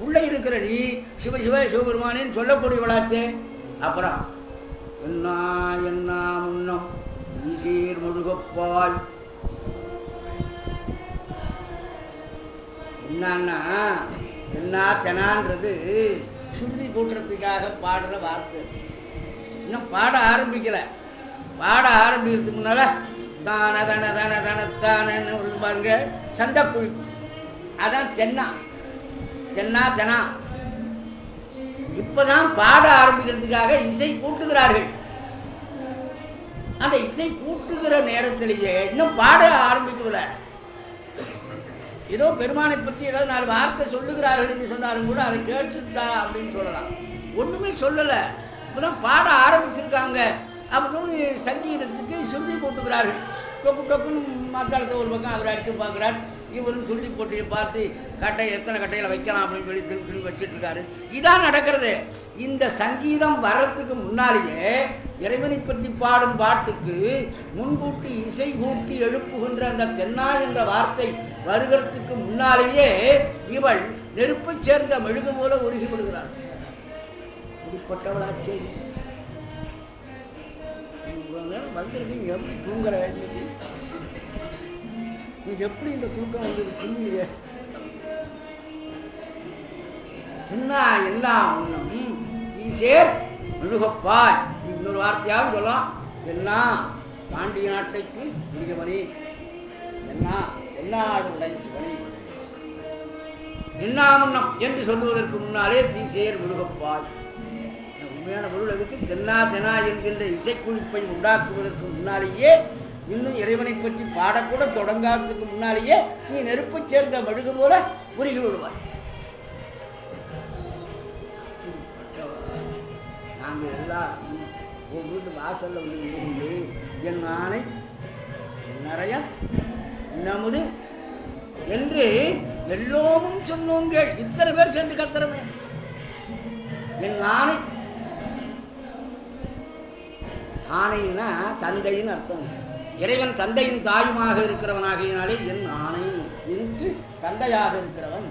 உள்ளே இருக்கிற நீ சிவ சிவ சிவபெருமானேன்னு சொல்லக்கூடியவளாச்சே. அப்புறம் என்ன என்ன முன்னம் ஈசீர் முழுகப்பால் என்னன்னா என்ன தெனான்றது சுருதி கூட்டுறதுக்காக பாடுற வார்த்தை. இன்னும் பாட ஆரம்பிக்கல. பாட ஆரம்பிக்கிறதுக்கு முன்னால தான தன தன தனத்தானன்னு ஒரு பாருங்க சந்தக்குழி, அதான் தென்னா தென்னா தெனா. இப்பதான் பாட ஆரம்பிக்கிறதுக்காக இசை கூட்டுகிறார்கள். அந்த இசை கூட்டுகிற நேரத்திலேயே இன்னும் பாட ஆரம்பிக்கல. ஏதோ பெருமானை பற்றி ஏதாவது 4 வார்த்தை சொல்லுகிறார்கள் என்று சொன்னாலும் கூட அதை கேட்டுட்டா அப்படின்னு சொல்லலாம். ஒண்ணுமே சொல்லல, இப்பதான் பாட ஆரம்பிச்சிருக்காங்க. அப்படின்னு சங்கீதத்துக்கு சுருதி போட்டுக்கிறார்கள். கொப்பு கொப்புன்னு மத்தாளத்தை ஒரு பக்கம் அவர் அடித்து பார்க்குறார். இவரும் சுருதி போட்டியை பார்த்து கட்டை எத்தனை கட்டையில் வைக்கலாம் அப்படின்னு சொல்லி திருப்பி வச்சுட்டு இருக்காரு. இதான் நடக்கிறது. இந்த சங்கீதம் வர்றதுக்கு முன்னாலேயே இறைவனை பற்றி பாடும் பாட்டுக்கு முன்கூட்டி இசை கூட்டி எழுப்புகின்ற அந்த தென்னா என்ற வார்த்தை வருகிறதுக்கு முன்னாலேயே இவள் நெருப்பை சேர்ந்த மெழுகு போல உருகி விடுகிறாள். இப்படிப்பட்டவளாச்சே வந்திருக்கீங்க. எப்படி தூங்குற நீங்க? எப்படி இந்த தூக்கம் வந்து புரியலையே? சின்ன எல்லாம் ஒண்ணும் ஈசேர் மெழுகப்பாய். இன்னொரு வார்த்தையாவது சொல்லலாம். தென்னா பாண்டிய நாட்டைக்கு முருகமணி, தென்னா தென்னாடுடைய சிவனி, என்னாமுன்னம் என்று சொல்லுவதற்கு முன்னாலே தீசேர் முருகப்பாய். உண்மையான பொருள் அதுக்கு தென்னா தெனா என்கின்ற இசைக்குறிப்பை உண்டாக்குவதற்கு முன்னாலேயே, இன்னும் இறைவனை பற்றி பாடக்கூட தொடங்காததுக்கு முன்னாலேயே நீ நெருப்பை சேர்ந்த மெழுகு போல உருகி விடுவாய். நாங்க எல்லாரும் உன் வீட்டு வாசல்ல வந்து என் ஆணை நிறைய நமது என்று எல்லோரும் சொன்னோங்க. இத்தனை பேர் சேர்ந்து கத்துறமே என் ஆணை. ஆணைன்னா தந்தையின் அர்த்தம். இறைவன் தந்தையின் தாயுமாக இருக்கிறவனாகினாலே என் ஆணை, எனக்கு தந்தையாக இருக்கிறவன்.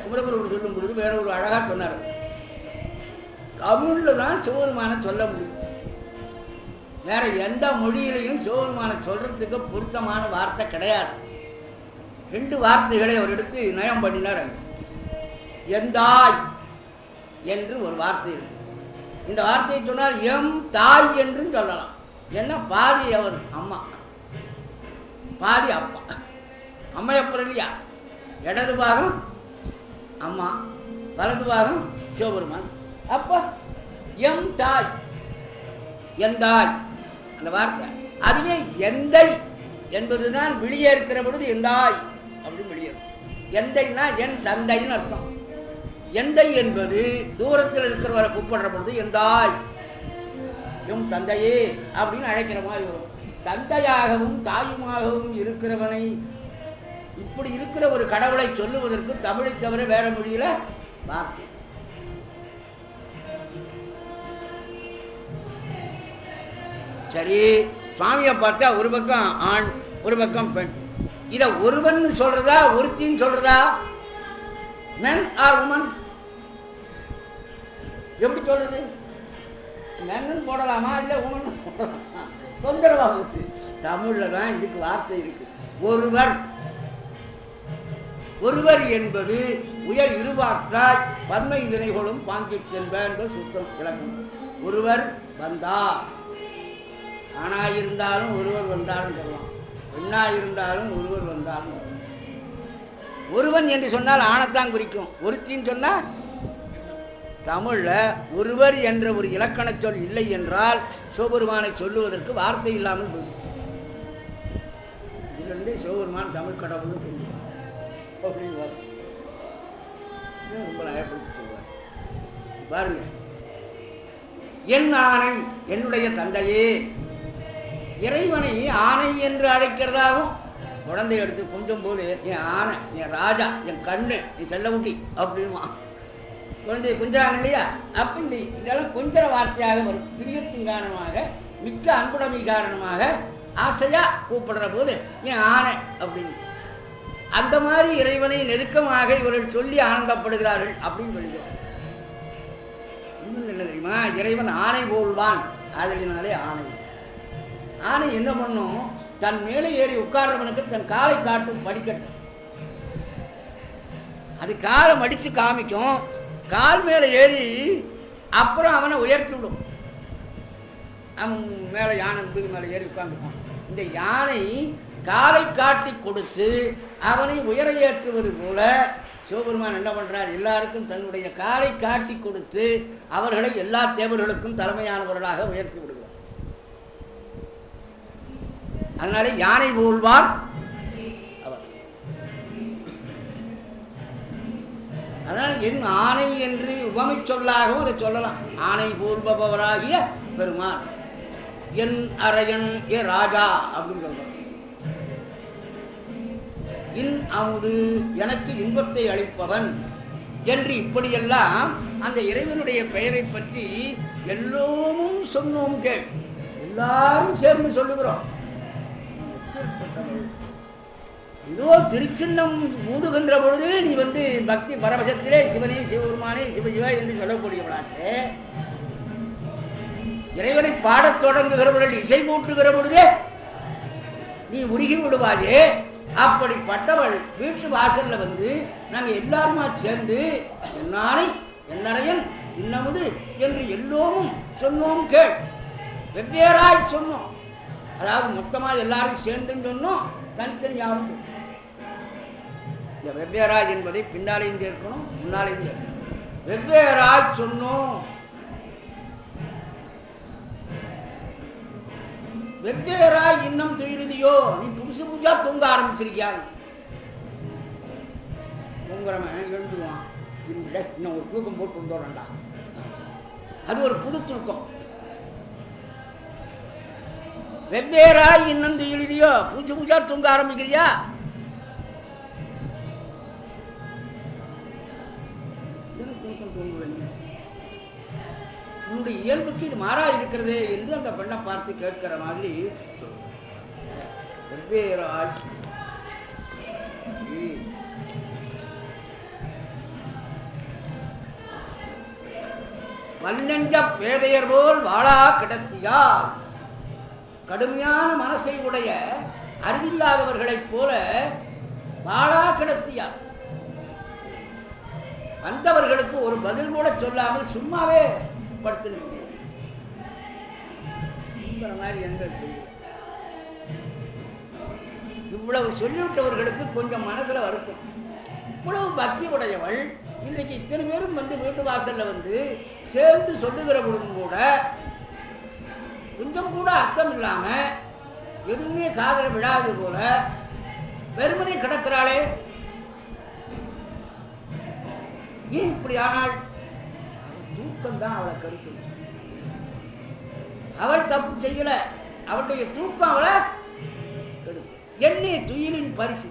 குமரகுரு சொல்லும் பொழுது வேற ஒரு அழகா சொன்னார். தமிழ்ல தான் சிவபெருமான சொல்ல முடியும். வேற எந்த மொழியிலையும் சிவபெருமான சொல்றதுக்கு பொருத்தமான வார்த்தை கிடையாது. 2 வார்த்தைகளை அவர் எடுத்து நயம் பண்ணினார். எந்தாய் என்று ஒரு வார்த்தை இருக்கு. இந்த வார்த்தையை சொன்னால் எம் தாய் என்றும் சொல்லலாம். என்ன பாதி அவர் அம்மா, பாதி அப்பா. அம்மையப்பர் இல்லையா? இடது பாகம் அம்மா, வலது பாகம் சிவபெருமான். அப்ப எம் தாய், எந்தாய் அந்த வார்த்தை. அதுவே எந்தை என்பதுதான் வெளியே இருக்கிற பொழுது எந்தாய் அப்படின்னு வெளியே. எந்தைன்னா என் தந்தைன்னு அர்த்தம். எந்தை என்பது தூரத்தில் இருக்கிறவரை கூப்பிடுற பொழுது எந்தாய், எம் தந்தையே அப்படின்னு அழைக்கிற மாதிரி வரும். தந்தையாகவும் தாயுமாகவும் இருக்கிறவனை, இப்படி இருக்கிற ஒரு கடவுளை சொல்லுவதற்கு தமிழை தவிர வேற மொழியில வார்த்தை. சரி, சுவாமியை பார்த்தா ஒரு பக்கம் ஆண் ஒரு பக்கம் பெண். இத ஒருவன் சொல்றதா ஒருத்தின்னு சொல்றதா? men or woman? எப்படி சொல்றது? men போடலாமா இல்ல woman போடலாமா? தொந்தரவா போச்சு. தமிழ்ல தான் இதுக்கு வார்த்தை இருக்கு. ஒருவர். ஒருவர் என்பது உயர் இருவாற்றாய் பன்மை தினைகளும் பாங்கிச் செல்வ என்பது சுத்தம் இலக்கணம். ஒருவர் வந்தார். ஆணாயிருந்தாலும் ஒருவர் வந்தாலும் சொல்லலாம், பெண்ணாயிருந்தாலும் ஒருவர் வந்தாலும். ஒருவன் என்று சொன்னால் ஆணைத்தான் குறிக்கும். ஒருத்தின்னு சொன்னா தமிழ்ல ஒருவர் என்ற ஒரு இலக்கண சொல் இல்லை என்றால் சிவபெருமானை சொல்லுவதற்கு வார்த்தை இல்லாமல் போகும். இதுல சிவபெருமான் தமிழ் கடவுள்னு தெரியும் அப்படின்னு ரொம்ப நயப்படுத்தி சொல்வார். பாருங்க, என் ஆணை, என்னுடைய தந்தையே. இறைவனை ஆணை என்று அழைக்கிறதாகவும், குழந்தை எடுத்து கொஞ்சம் போது என் ஆணை, என் ராஜா, என் கண்ணு, என் செல்லகுட்டி அப்படின்மா. குழந்தைய கொஞ்சாங்க இல்லையா, அப்படி இதெல்லாம் கொஞ்சர வார்த்தையாக வரும். பிரியத்தின் காரணமாக, மிக்க அன்புடைமை காரணமாக ஆசையா கூப்பிடுற போது ஏன் ஆணை அப்படின்னு, அந்த மாதிரி இறைவனை நெருக்கமாக இவர்கள் சொல்லி ஆனந்தப்படுகிறார்கள் அப்படின்னு சொல்லிக்கிறோம். இன்னும் என்ன தெரியுமா, இறைவன் ஆணை போல்வான், அதனாலே ஆணை. ஆணை என்ன பண்ணும், தன் மேலே ஏறி உட்கார்றவனுக்கு தன் காலை காட்டும் படிக்கட்டும். அது காலை மடிச்சு காமிக்கும், கால் மேலே ஏறி அப்புறம் அவனை உயர்த்தி விடும். அவன் மேலே யானை முதுகு மேலே ஏறி உட்கார்ந்துப்பான். இந்த யானை காலை காட்டி கொடுத்து அவனை உயர ஏற்றுவது போல சிவபெருமான் என்ன பண்றார், எல்லாருக்கும் தன்னுடைய காலை காட்டி கொடுத்து அவர்களை எல்லா தேவர்களுக்கும் தலைமையானவர்களாக உயர்த்தி விடுகிறார். அதனாலே யானை போல்வார் அவர். அதனால் என் ஆணை என்று உவமை சொல்லாகவும் அதை சொல்லலாம். ஆணை போல்பவராகிய பெருமான், என் அரையன் ஏ ராஜா அப்படின்னு சொல்றார். இன் அமுது எனக்கு இன்பத்தை அளிப்பவன் என்று இப்படியெல்லாம் அந்த இறைவனுடைய பெயரை பற்றி எல்லோரும் சொன்னோம் கேள், எல்லாரும் சேர்ந்து சொல்லுகிறோம். இதோ திருச்சின்னம் ஊதுகின்ற பொழுது நீ பக்தி பரவசத்திலே சிவனே சிவபெருமானே சிவசிவா என்று சொல்லக்கூடியவளாச்சு. இறைவனை பாடத் தொடங்குகிறவர்கள் இசை மூட்டுகிற பொழுதே நீ உருகி விடுவாயே. அப்படிப்பட்டவள் வீட்டு வாசல்ல நாங்க எல்லாருமா சேர்ந்து என்னானை என்னரையன் இன்னமுது என்று எல்லோரும் சொன்னோம் கேள். வெவ்வேறாய் சொன்னோம், அதாவது மொத்தமா எல்லாரும் சேர்ந்துன்னு சொன்னோம், தனித்தனி யாரும். இந்த வெவ்வேறாய் என்பதை பின்னாலையும் சேர்க்கணும், முன்னாலையும் சேர்க்கணும். வெவ்வேறாய் சொன்னோம், வெவ்வேறாய் இன்னும் துயிலுதியோ, நீ புதுசு புதுசா தூங்க ஆரம்பிச்சிருக்கியா. தூங்குறவன் எழுந்துருவான், இன்னும் ஒரு தூக்கம் போட்டு வந்தோம்டா, அது ஒரு புது தூக்கம். வெவ்வேறாய் இன்னும் துயிலுதியோ, புதுசு புதுசா தூங்க ஆரம்பிக்கிறியா. தூக்கம் தூங்குவேன், உன்னுடைய இயல்புக்கு இது மாறா இருக்கிறதே என்று அந்த பெண்ணை பார்த்து கேட்கிற மாதிரி வெவ்வேறாய் வல்லஞ்ச பேதையர் போல் வாழா கிடத்தியார். கடுமையான மனசை உடைய அறிவில்லாதவர்களைப் போல வாழா கிடத்தியார். வந்தவர்களுக்கு ஒரு பதில் கூட சொல்லாமல் சும்மாவே படுத்து மாதிரி எந்த இவ்வளவு சொல்லிவிட்டவர்களுக்கு கொஞ்சம் மனதுல வருத்தம். இவ்வளவு பக்தி உடையவள் இன்னைக்கு இத்தனை பேரும் வீட்டு வாசல்ல சேர்ந்து சொல்லுகிற பொழுதும் கூட கொஞ்சம் கூட அர்த்தம் இல்லாம எதுவுமே காதல விழாது போல வெறுமனே கிடக்கிறாளே. ஏன் இப்படி ஆனால்? தூக்கம் தான் அவளை கருத்து. அவள் தப்பு செய்யல, அவளுடைய தூக்கம் அவளை கெடுக்கும். என்னே துயிலின் பரிசு.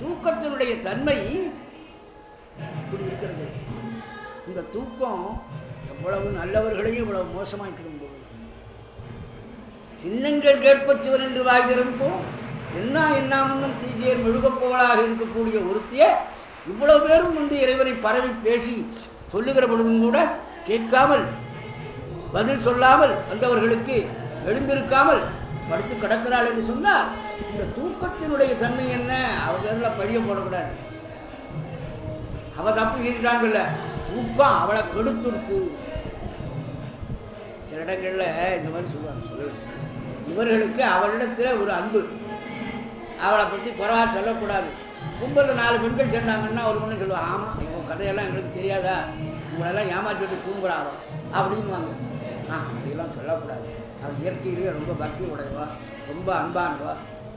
தூக்கத்தினுடைய தன்மை இப்படி இருக்கிறது. இந்த தூக்கம் எவ்வளவு நல்லவர்களையும் இவ்வளவு மோசமாக்கிடும் போது சின்னங்கள் கேட்பச்சுவன் என்று வாய்கிறதுக்கும் என்னாமும் தீசையர் மெழுகப்போவளாக இருக்கக்கூடிய ஒருத்திய இவ்வளவு பேரும் இறைவனை பரவி பேசி சொல்லுகிற பொழுதும் கூட கேட்காமல் பதில் சொல்லாமல் வந்தவர்களுக்கு எழுந்திருக்காமல் படுத்து கிடக்கிறாள் என்று சொன்னால் இந்த தூக்கத்தினுடைய தன்மை என்ன? அவர்கள பழிய போடக்கூடாது. அவ தப்பு செய்தாங்கல்ல, தூக்கம் அவளை கெடுத்துடுத்து. சில இடங்கள்ல இந்த மாதிரி சொல்லுவாங்க, இவர்களுக்கு அவளிடத்துல ஒரு அன்பு, அவளை பற்றி குறைவா சொல்லக்கூடாது. கும்பல்ல 4 பெண்கள் சொன்னாங்கன்னா ஒரு பொண்ணு சொல்லுவாங்க, ஆமா இவன் கதையெல்லாம் எங்களுக்கு தெரியாதா, இவங்களெல்லாம் ஏமாற்றிட்டு தூங்குறாவோ அப்படின்வாங்க. அப்படியெல்லாம் சொல்லக்கூடாது. அவன் இயற்கையிலேயே ரொம்ப பக்தி உடையவா, ரொம்ப அன்பானவா,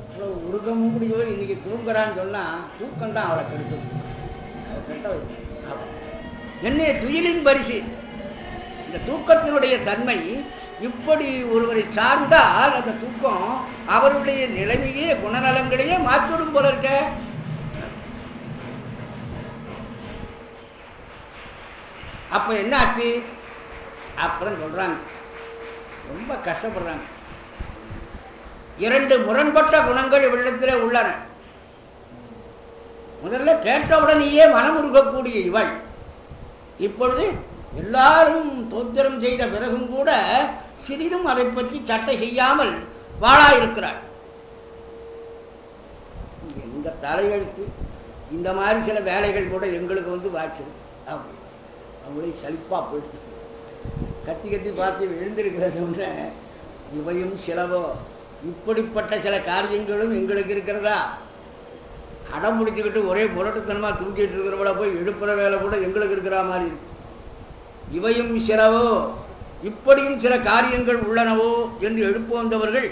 இவ்வளோ உருக்கமும் முடியோ இன்னைக்கு தூங்குறான்னு சொன்னா தூக்கம் தான் அவளை கெடுத்து. அவள் கெட்டவை. என்னைய துயிலின் பரிசு. இந்த தூக்கத்தினுடைய தன்மை இப்படி ஒருவரை சார்ந்தால் அந்த தூக்கம் அவருடைய நிலைமையே குணநலங்களையே மாற்றிவிடும் போல இருக்க. அப்போ என்ன ஆச்சு? அப்புறம் சொல்கிறாங்க, ரொம்ப கஷ்டப்படுறாங்க. 2 முரண்பட்ட குணங்கள் இவளிடத்தில் உள்ளன. முதல்ல கேட்டவுடனேயே மனமுருகக்கூடிய இவள் இப்பொழுது எல்லாரும் தோத்திரம் செய்த பிறகும் கூட சிறிதும் அதை பற்றி சட்டை செய்யாமல் வாழாயிருக்கிறாள். இந்த தலையெழுத்து இந்த மாதிரி சில வேலைகள் கூட எங்களுக்கு வந்து வாய்ச்சது. அவங்களே சலிப்பாக போயிடுச்சு. கத்தி கத்தி பார்த்து எழுந்திருக்கிறத இவையும் சிலவோ, இப்படிப்பட்ட சில காரியங்களும் எங்களுக்கு இருக்கிறதா? அடம் முடிச்சுக்கிட்டு ஒரே முரட்டுத்தனமாக தூக்கிட்டு இருக்கிறவள போய் எழுப்புற வேலை கூட எங்களுக்கு இருக்கிற மாதிரி இருக்கு. இவையும் சிலவோ, இப்படியும் சில காரியங்கள் உள்ளனவோ என்று எழுப்பு வந்தவர்கள்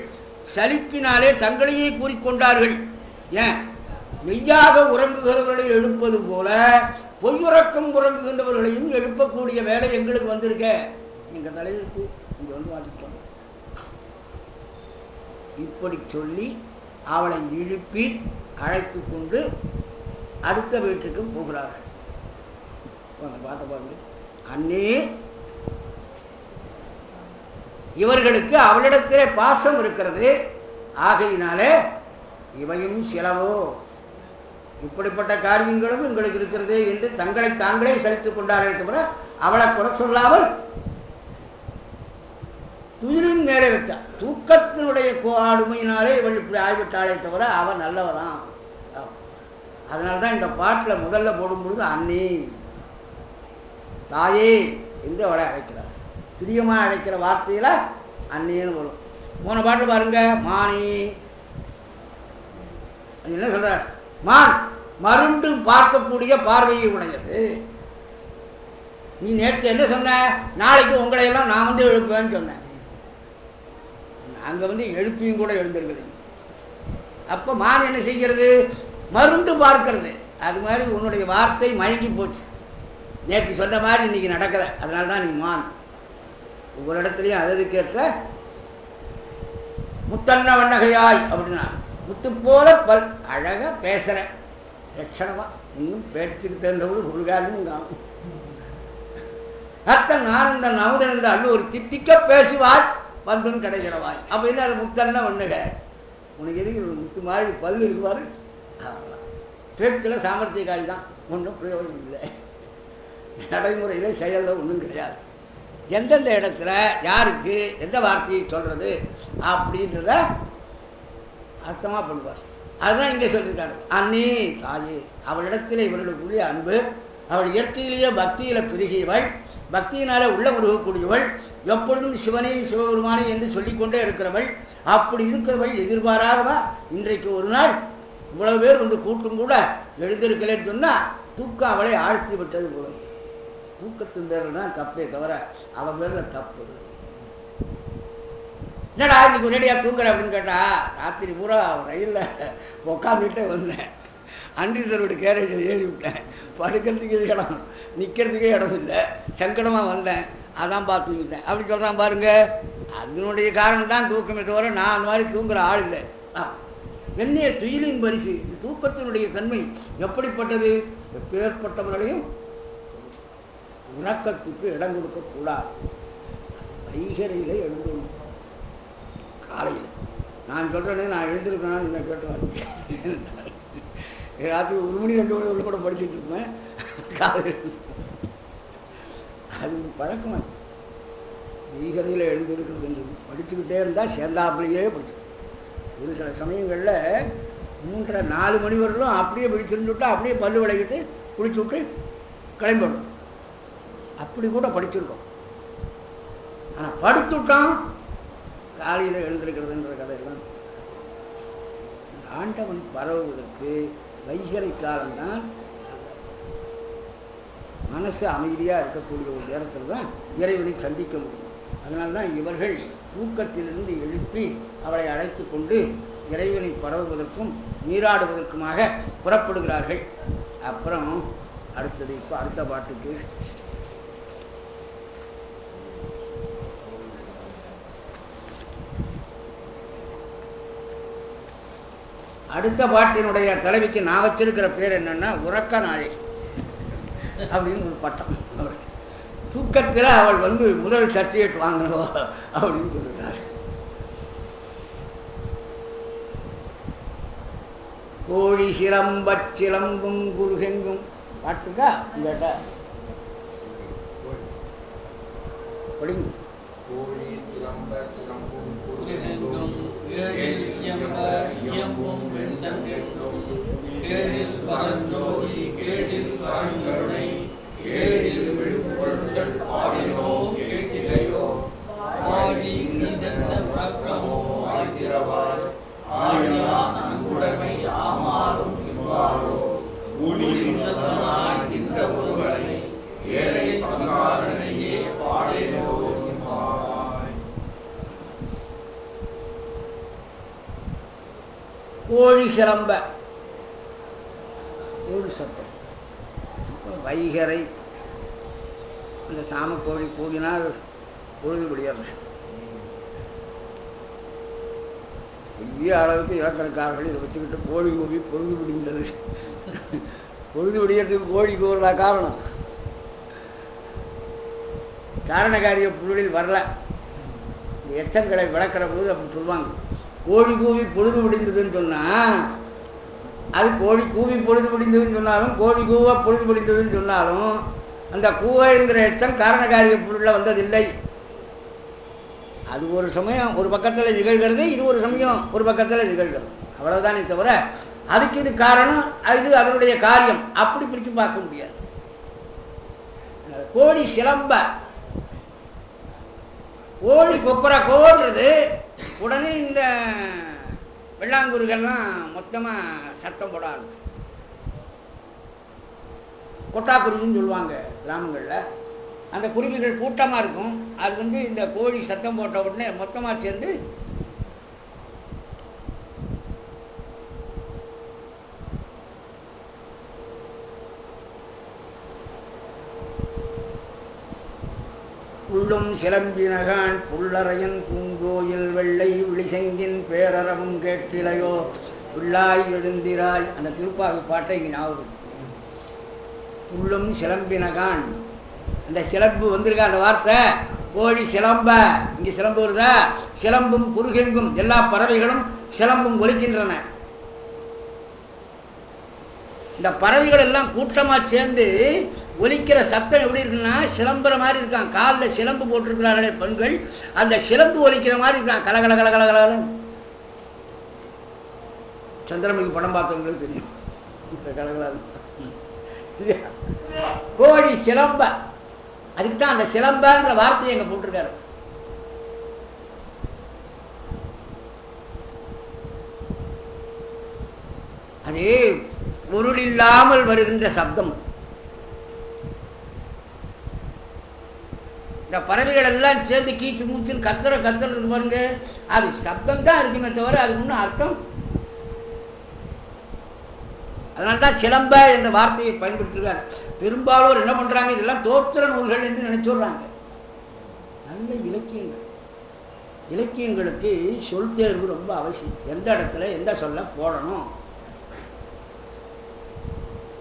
சலிப்பினாலே தங்களையே கூறிக்கொண்டார்கள். ஏன்? மெய்யாக உறங்குகிறவர்களை எழுப்பது போல பொய்யுறக்கம் உறங்குகின்றவர்களையும் எழுப்பக்கூடிய வேலை எங்களுக்கு வந்திருக்க. எங்கள் தலைவருக்கு இங்கே வந்து வாசித்தோம். இப்படி சொல்லி அவளை இழுப்பி அழைத்து கொண்டு அடுத்த வீட்டுக்கு போகிறார்கள். பாட்டை பாருங்க. அன்னே, இவர்களுக்கு அவளிடத்திலே பாசம் இருக்கிறது. ஆகையினாலே இவையும் சிலவோ, இப்படிப்பட்ட காரியங்களும் எங்களுக்கு இருக்கிறது என்று தங்களை தாங்களே சலித்துக் கொண்டார்கள். தவிர அவளை குறை சொல்லாமல் துயிலின் மேலே வச்சா. தூக்கத்தினுடைய ஆளுமையினாலே இவள் இப்படி ஆய்விட்டாளே தவிர அவன் நல்லவதான். அதனால்தான் இந்த பாட்டில் முதல்ல போடும்பொழுது அன்னே, தாயே என்று அவளை அழைக்கிறார். பிரியமாக அழைக்கிற வார்த்தையில் அன்னேன்னு வரும். போன பாட்டு பாருங்க, மானி என்ன சொல்றார்? மான் மருண்டு பார்க்கக்கூடிய பார்வையை உடையது. நீ நேற்று என்ன சொன்ன? நாளைக்கு உங்களையெல்லாம் நான் வந்து எழுப்புவேன்னு சொன்னேன். அங்கே வந்து எழுப்பியும் கூட எழுந்திருக்கிறீங்க. அப்போ மான் என்ன செய்கிறது? மருண்டு பார்க்கிறது. அது மாதிரி உன்னுடைய வார்த்தை மயங்கி போச்சு. நேற்று சொன்ன மாதிரி இன்னைக்கு நடக்கிற. அதனால தான் நீ மான். ஒவ்வொரு இடத்துலையும் அதற்கேற்ற முத்தன்ன வண்ணகையாய் அப்படின்னா முத்து போல பல் அழகாக பேசுகிற லட்சணமா. இன்னும் பேச்சுக்கு தகுந்தவங்க ஒரு காரணமும் காணும். அத்தன் ஆனந்த நமுதன் என்ற அள்ளு ஒரு தித்திக்க பேசுவாய் வந்துன்னு கிடைக்கிறவாய். அப்போ என்ன? அது முத்தன்ன வண்ணக. உனக்கு எதுக்கு முத்து மாதிரி பல் இருக்குவாரு? பேச்சில் சாமர்த்தியக்காரி தான். ஒன்றும் பிரயோஜனம் இல்லை. நடைமுறையில் செயலில் ஒன்றும் கிடையாது. எந்தெந்த இடத்துல யாருக்கு எந்த வார்த்தையை சொல்கிறது அப்படின்றத அர்த்தமாக பண்ணுவார். அதுதான் இங்கே சொல்லியிருக்காரு. அன்னே, தாயே, அவளிடத்தில் இவர்களுக்குரிய அன்பு, அவள் இயற்கையிலேயே பக்தியில் பெருகியவள், பக்தியினால உள்ள உருகக்கூடியவள், எப்பொழுதும் சிவனே சிவபெருமானே என்று சொல்லிக்கொண்டே இருக்கிறவள். அப்படி இருக்கிறவள் எதிர்பாராதவா இன்றைக்கு ஒரு நாள் இவ்வளவு பேர் வந்து கூட்டும் கூட எழுந்திருக்கலன்னு சொன்னால் தூக்கம் அவளை ஆழ்த்தி விட்டது போல. தூக்கத்தின் பேரில் தான் தப்பே தவிர அவன் பேரில் தப்பு. என்னடா இன்னைக்கு ஒரேடியாக தூங்குற அப்படின்னு கேட்டா, ராத்திரி பூரா ரயிலில் உட்காந்துக்கிட்டே வந்தேன். அன்றிதரோட கேரேஜில் ஏறி விட்டேன். படுக்கிறதுக்கு இடம், நிற்கிறதுக்கே இடம் இல்லை. சங்கடமாக வந்தேன். அதான் பார்த்துக்கிட்டேன் அப்படி சொல்கிறான் பாருங்க. அதனுடைய காரணம் தான் தூக்கமே தவிர நான் அந்த மாதிரி தூங்குற ஆள் இல்லை. என்னைய துயிலின் பரிசு. தூக்கத்தினுடைய தன்மை எப்படிப்பட்டது? எப்பேற்பட்டவர்களையும் உறக்கத்துக்கு இடம் கொடுக்கக்கூடாது. வைகரையில் எழுந்து காலையில் நான் சொல்கிறேன்னு நான் எழுந்திருக்கேன்னு என்ன கேட்டு ராத்திரி 1 மணி 2 மணி கூட படிச்சுட்டு இருப்பேன். காலையில் அது பழக்கமாக வைகரையில் எழுந்திருக்கிறதுன்றது படிச்சுக்கிட்டே இருந்தால் சேர்ந்தாப்புலையே படிச்சு. ஒரு சில சமயங்களில் 3:30 4 மணி வரலும் அப்படியே படிச்சுருந்துவிட்டா அப்படியே பல்லு விளக்கிட்டு குளிச்சு விட்டு கிளம்பிடணும். அப்படி கூட படிச்சிருக்கோம். ஆனால் படிச்சுட்டான் காலையில் எழுந்திருக்கிறதுன்ற கதையெல்லாம். ஆண்டவன் பரவுவதற்கு வைகறை காலம்தான் மனசு அமைதியாக இருக்கக்கூடிய ஒரு நேரத்தில் தான் இறைவனை சந்திக்க முடியும். அதனால்தான் இவர்கள் தூக்கத்திலிருந்து எழுப்பி அவளை அழைத்து கொண்டு இறைவனை பரவுவதற்கும் நீராடுவதற்குமாக புறப்படுகிறார்கள். அப்புறம் அடுத்தது இப்போ அடுத்த பாட்டுக்கு அடுத்த பாட்டினுடைய தலைவிக்கு நான் வச்சிருக்கிற பேர் என்னன்னா உறக்க நாளை அப்படின்னு ஒரு பட்டம். தூக்கத்தில் அவள் வந்து முதல் சர்டிஃபிகேட் வாங்கணும் அப்படின்னு சொல்லுறாள். கோழி சிலம்பச் சிலம்பும் குருகெங்கும் பாட்டுக்கா கேட்டா படிங்க. கோழி சிலம்ப சிலம்பும் குருகெங்கும் ஏழில் இயம்பும் வெண்சங்கெங்கும் கேழில் பரஞ்சோதி கேழில் பரங்கருணை கேழில் விழுப்பொருள்கள் பாடினோ கேட்டிலையோ ஆழி நீதந்த முழக்கமோ ஆய்திரவாள் ஆழியான் அன்புடைமை ஆமாறும் இவ்வாறோ ஊழிந்ததனாய் நின்ற ஒருவனை ஏழை பங்காரனையே பாடேனோ என்பாய். கோழி சிலம்ப ஒரு சத்தம். வைகரை அந்த சாமக்கோழி கூடினால் பொழுது விடியாது. பெரிய அளவுக்கு இலக்கணக்காரர்கள் இதை வச்சுக்கிட்டு கோழி கூவி பொழுது விடிந்தது. பொழுது விடியறதுக்கு கோழி கூறுறதா காரணம்? காரணக்காரிய பொருளில் வரல. இந்த எச்சங்களை விளக்கிற போது அப்படி சொல்லுவாங்க. கோழி கூவி பொழுது விடிந்ததுன்னு சொன்னால் அது கோழி கூவி பொழுது விடிந்ததுன்னு சொன்னாலும் கோழி கூவ பொழுது விடிந்ததுன்னு சொன்னாலும் அந்த கூவைங்கிற எச்சம் காரணக்காரிய பொருளில் வந்ததில்லை. அது ஒரு சமயம் ஒரு பக்கத்தில் நிகழ்கிறது, இது ஒரு சமயம் ஒரு பக்கத்தில் நிகழ்கிறது, அவ்வளவுதானே தவிர அதுக்கு இது காரணம், இது அதனுடைய காரியம் அப்படி பிரித்து பார்க்க முடியாது. கோழி சிலம்ப கோழி கொக்குற கோடுறது உடனே இந்த வெள்ளாங்குருகெல்லாம் மொத்தமாக சத்தம் போட ஆரம்பிச்சு. கொட்டாக்குருவின்னு சொல்லுவாங்க கிராமங்களில். அந்த குருவிகள் கூட்டமாக இருக்கும். அது வந்து இந்த கோழி சத்தம் போட்ட உடனே மொத்தமாக சேர்ந்து புள்ளும் சிலம்பினகான் புள்ளரையன் பூங்கோயில் வெள்ளை விழிசெங்கின் பேரறவும் கேட்டிலையோ புள்ளாய் எழுந்திராய். அந்த திருப்பாவை பாட்டை இங்கே ஞாபகம். புள்ளும் சிலம்பினகான், அந்த சிலம்பு வந்திருக்க அந்த வார்த்தை கோழி சிலம்ப, இங்கே சிலம்பு வருதா? சிலம்பும் குறுகெங்கும் எல்லா பறவைகளும் சிலம்பும் ஒலிக்கின்றன. இந்த பறவைகள் எல்லாம் கூட்டமாக சேர்ந்து ஒலிக்கிற சத்தம் எப்படி இருக்குன்னா சிலம்புற மாதிரி இருக்கான். காலில் சிலம்பு போட்டிருக்கிறார்களே பெண்கள், அந்த சிலம்பு ஒலிக்கிற மாதிரி இருக்கான். கலகல கலகல. சந்திரமுகி படம் பார்த்தவங்களுக்கு தெரியும். கலகலா கோழி சிலம்ப, அதுக்கு தான் அந்த சிலம்பன்ற வார்த்தையை எங்க போட்டிருக்காரு. அது பொருள் இல்லாமல் வருகின்ற சப்தம். இந்த பறவைகள் எல்லாம் சேர்ந்து கீச்சு மூச்சுன்னு கத்தல் இருக்கு பாருங்க, அது சப்தம் தான் இருக்குமே தவிர அதுக்கு ஒன்றும் அர்த்தம். அதனால்தான் சிலம்ப என்ற வார்த்தையை பயன்படுத்துகிறார். பெரும்பாலோர் என்ன பண்றாங்க, இதெல்லாம் தோற்ற நூல்கள் என்று நினைச்சுடுறாங்க. நல்ல இலக்கியங்கள், இலக்கியங்களுக்கு சொல் தேர்வு ரொம்ப அவசியம். எந்த இடத்துல எந்த சொல்ல போடணும்.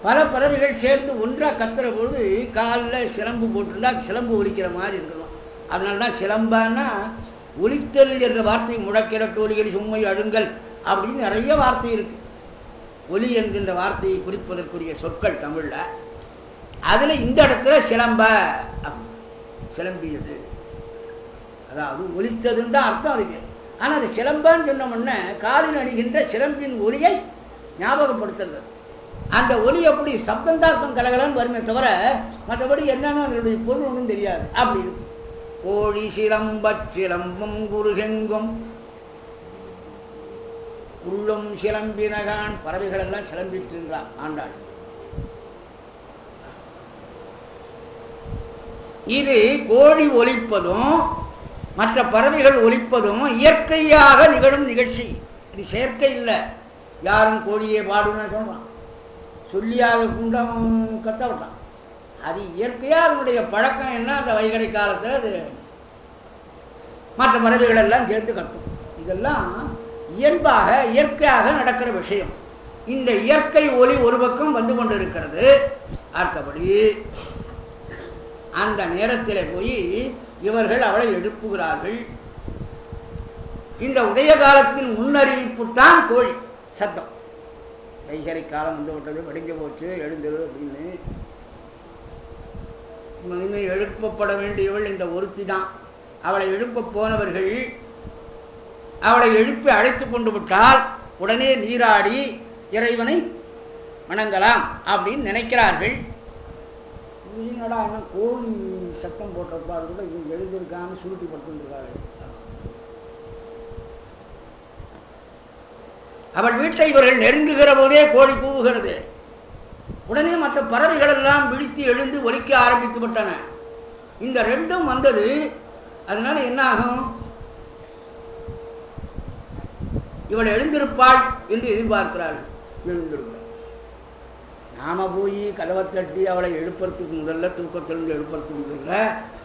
பல பறவைகள் சேர்ந்து ஒன்றாக கத்துற பொழுது காலில் சிலம்பு போட்டுருந்தா சிலம்பு ஒலிக்கிற மாதிரி இருக்கணும். அதனால தான் சிலம்பானா ஒலித்தல் என்ற வார்த்தை, முழக்கிறட்டு ஒலிகள் சும்மை அழுங்கல் அப்படின்னு நிறைய வார்த்தை இருக்கு. ஒலி என்கின்ற வார்த்தையை குறிப்பதற்குரிய சொற்கள் தமிழ்ல. அதுல இந்த இடத்துல சிலம்ப, சிலம்பியது, அதாவது ஒலித்ததுன்னு தான் அர்த்தம் அதுக்கு. ஆனா அது சிலம்பன்னு சொன்னோம்னா காலில் அணிகின்ற சிலம்பின் ஒலியை ஞாபகப்படுத்துறது. அந்த ஒலி அப்படி சப்தம் தான் கலகலன்னு வருமே தவிர மற்றபடி என்னன்னு அதனுடைய பொருள் ஒன்றும் தெரியாது. அப்படி இருக்கு. கோழி சிலம்பச் சிலம்பும் குருகெங்கும் உள்ளும் சிலம்பினகான், பறவைகள் எல்லாம் சிலம்பிட்டுங்கிறான் ஆண்டாள். இது கோழி ஒலிப்பதும் மற்ற பறவைகள் ஒலிப்பதும் இயற்கையாக நிகழும் நிகழ்ச்சி. இது செயற்கை இல்லை. யாரும் கோழியை பாடுன்னு சொல்றான், சொல்லியாக குண்டம் கத்த விட்டான். அது இயற்கையாக அதனுடைய பழக்கம் என்ன, அந்த வைகறை காலத்தில் அது மற்ற பறவைகள் எல்லாம் சேர்ந்து கத்தும். இதெல்லாம் இயல்பாக இயற்கையாக நடக்கிற விஷயம். இந்த இயற்கை ஒலி ஒரு பக்கம் வந்து கொண்டிருக்கிறது. அடுத்தபடி அந்த நேரத்தில் போய் இவர்கள் அவளை எழுப்புகிறார்கள். இந்த உதய காலத்தின் முன்னறிவிப்பு தான் கோழி சத்தம். வைகரை காலம் வந்து விட்டது, வெடிஞ்சு போச்சு, எழுந்திரு அப்படின்னு. இனிமேல் எழுப்பப்பட வேண்டியவள் இந்த ஒருத்தி தான். அவளை எழுப்ப போனவர்கள் அவளை எழுப்பி அழைத்து கொண்டு விட்டால் உடனே நீராடி இறைவனை வணங்கலாம் அப்படின்னு நினைக்கிறார்கள். என்னடா கோழி சத்தம் போட்டப்பா கூட இவங்க எழுந்திருக்கான்னு சுருட்டி படுத்துருக்காரு. அவள் வீட்டை இவர்கள் நெருங்குகிற போதே கோழி கூவுகிறது. உடனே மற்ற பறவைகள் எல்லாம் விழித்து எழுந்து ஒலிக்க ஆரம்பித்து விட்டன. இந்த ரெண்டும் வந்தது. அதனால என்ன ஆகும்? இவள் எழுந்திருப்பாள் என்று எதிர்பார்க்கிறார்கள். எழுந்திருப்பாள். நாம போய் கதவை தட்டி அவளை எழுப்புறதுக்கு முதல்ல, தூக்கத்திலிருந்து எழுப்புறதுக்கு முதல்ல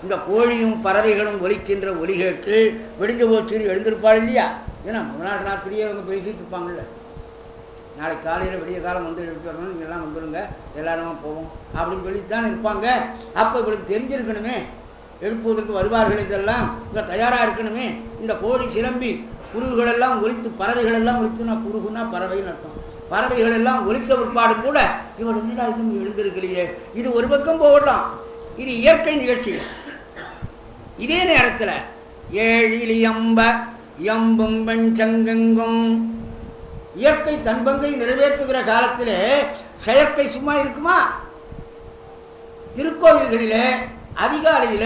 இந்த கோழியும் பறவைகளும் ஒலிக்கின்ற ஒலி கேட்டு வெடிஞ்சு போச்சு எழுந்திருப்பாள் இல்லையா? ஏன்னா முதல் ராத்திரியே அவங்க பேசிட்டு இருப்பாங்கல்ல, நாளைக்கு காலையில் விடிய காலம் வந்து எழுப்பிடணும், நீங்கள் எல்லாம் வந்துடுங்க, எல்லாருமா போவோம் அப்படின்னு சொல்லித்தான் இருப்பாங்க. அப்போ இவளுக்கு தெரிஞ்சிருக்கணுமே, எழுப்புவதற்கு வருவார்கள், இதெல்லாம் இங்கே தயாராக இருக்கணுமே. இந்த கோழி சிலம்பி குருகுகள் எல்லாம் ஒலித்து, பறவைகள் எல்லாம் ஒலித்துனா, குருகுன்னா பறவைன்னு அர்த்தம். பறவைகள் எல்லாம் ஒலித்த பிற்பாடு கூட இவள் என்னடா இன்னும் எழுந்திருக்கலையே, இது ஒரு பக்கம் போகலாம், இது இயற்கை நிகழ்ச்சி. இதே நேரத்தில் ஏழில் எம்ப எம்பும் பெண் சங்கெங்கும், இயற்கை தன்பங்கை நிறைவேற்றுகிற காலத்திலே செயற்கை சும்மா இருக்குமா? திருக்கோவில்களிலே அதிகாலையில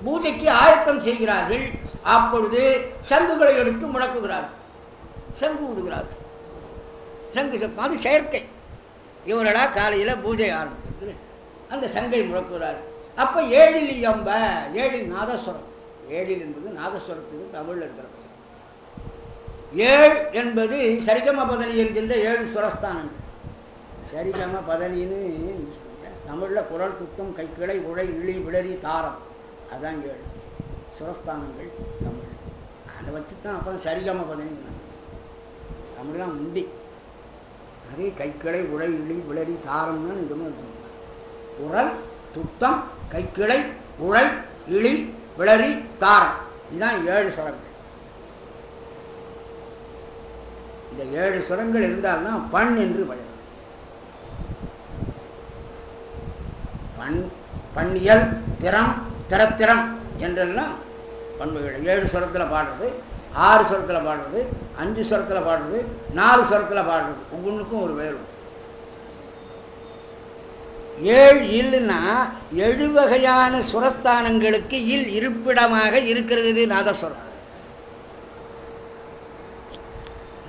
பூஜைக்கு ஆயத்தம் செய்கிறார்கள். அப்பொழுது சங்குகளை எடுத்து முழக்குகிறார்கள், சங்கு ஊதுகிறார்கள். சங்கு சத்தம் அது செயற்கை. இவரடா காலையில பூஜை ஆரம்பிக்கிறது, அந்த சங்கை முழக்குகிறார்கள். அப்ப ஏழில் எம்ப, ஏழில் நாதஸ்வரம். ஏழில் என்பது நாதஸ்வரத்துக்கு தமிழ்ல இருக்கிற பெயர். ஏழ் என்பது சரிகம பதனி என்கின்ற 7 சுரஸ்தானங்கள். சரிகம பதனின்னு தமிழ்ல குரல், துத்தம், கைக்கிளை, உழை, இழி, விளரி, தாரம், அதான் 7 சுரஸ்தானங்கள் தமிழ். அதை வச்சுதான் அப்புறம் சரிகம பதனி தமிழ்லாம் உண்டி. அதே கைக்கிளை, உழை, இழி, விளரி, தாரம்னு இந்த மாதிரி சொல்லுவாங்க. குரல், துத்தம், கைக்கிளை, உழை, இழி, விளரி, தாரம், இதுதான் 7 சுரங்கள். இந்த 7 சுரங்கள் இருந்தால்தான் பண் என்று பெயர். பண், பண்ணியல், திறம், திறத்திறம் என்றெல்லாம் பண்புகள். 7 சுரத்தில் பாடுறது, 6 சுரத்தில் பாடுறது, 5 சுரத்தில் பாடுறது, 4 சுரத்தில் பாடுறது, ஒவ்வொன்றுக்கும் ஒரு பெயர். 7 இல்லைன்னா 7 வகையான சுரஸ்தானங்களுக்கு இல் இருப்பிடமாக இருக்கிறது நாதஸ்வரம்.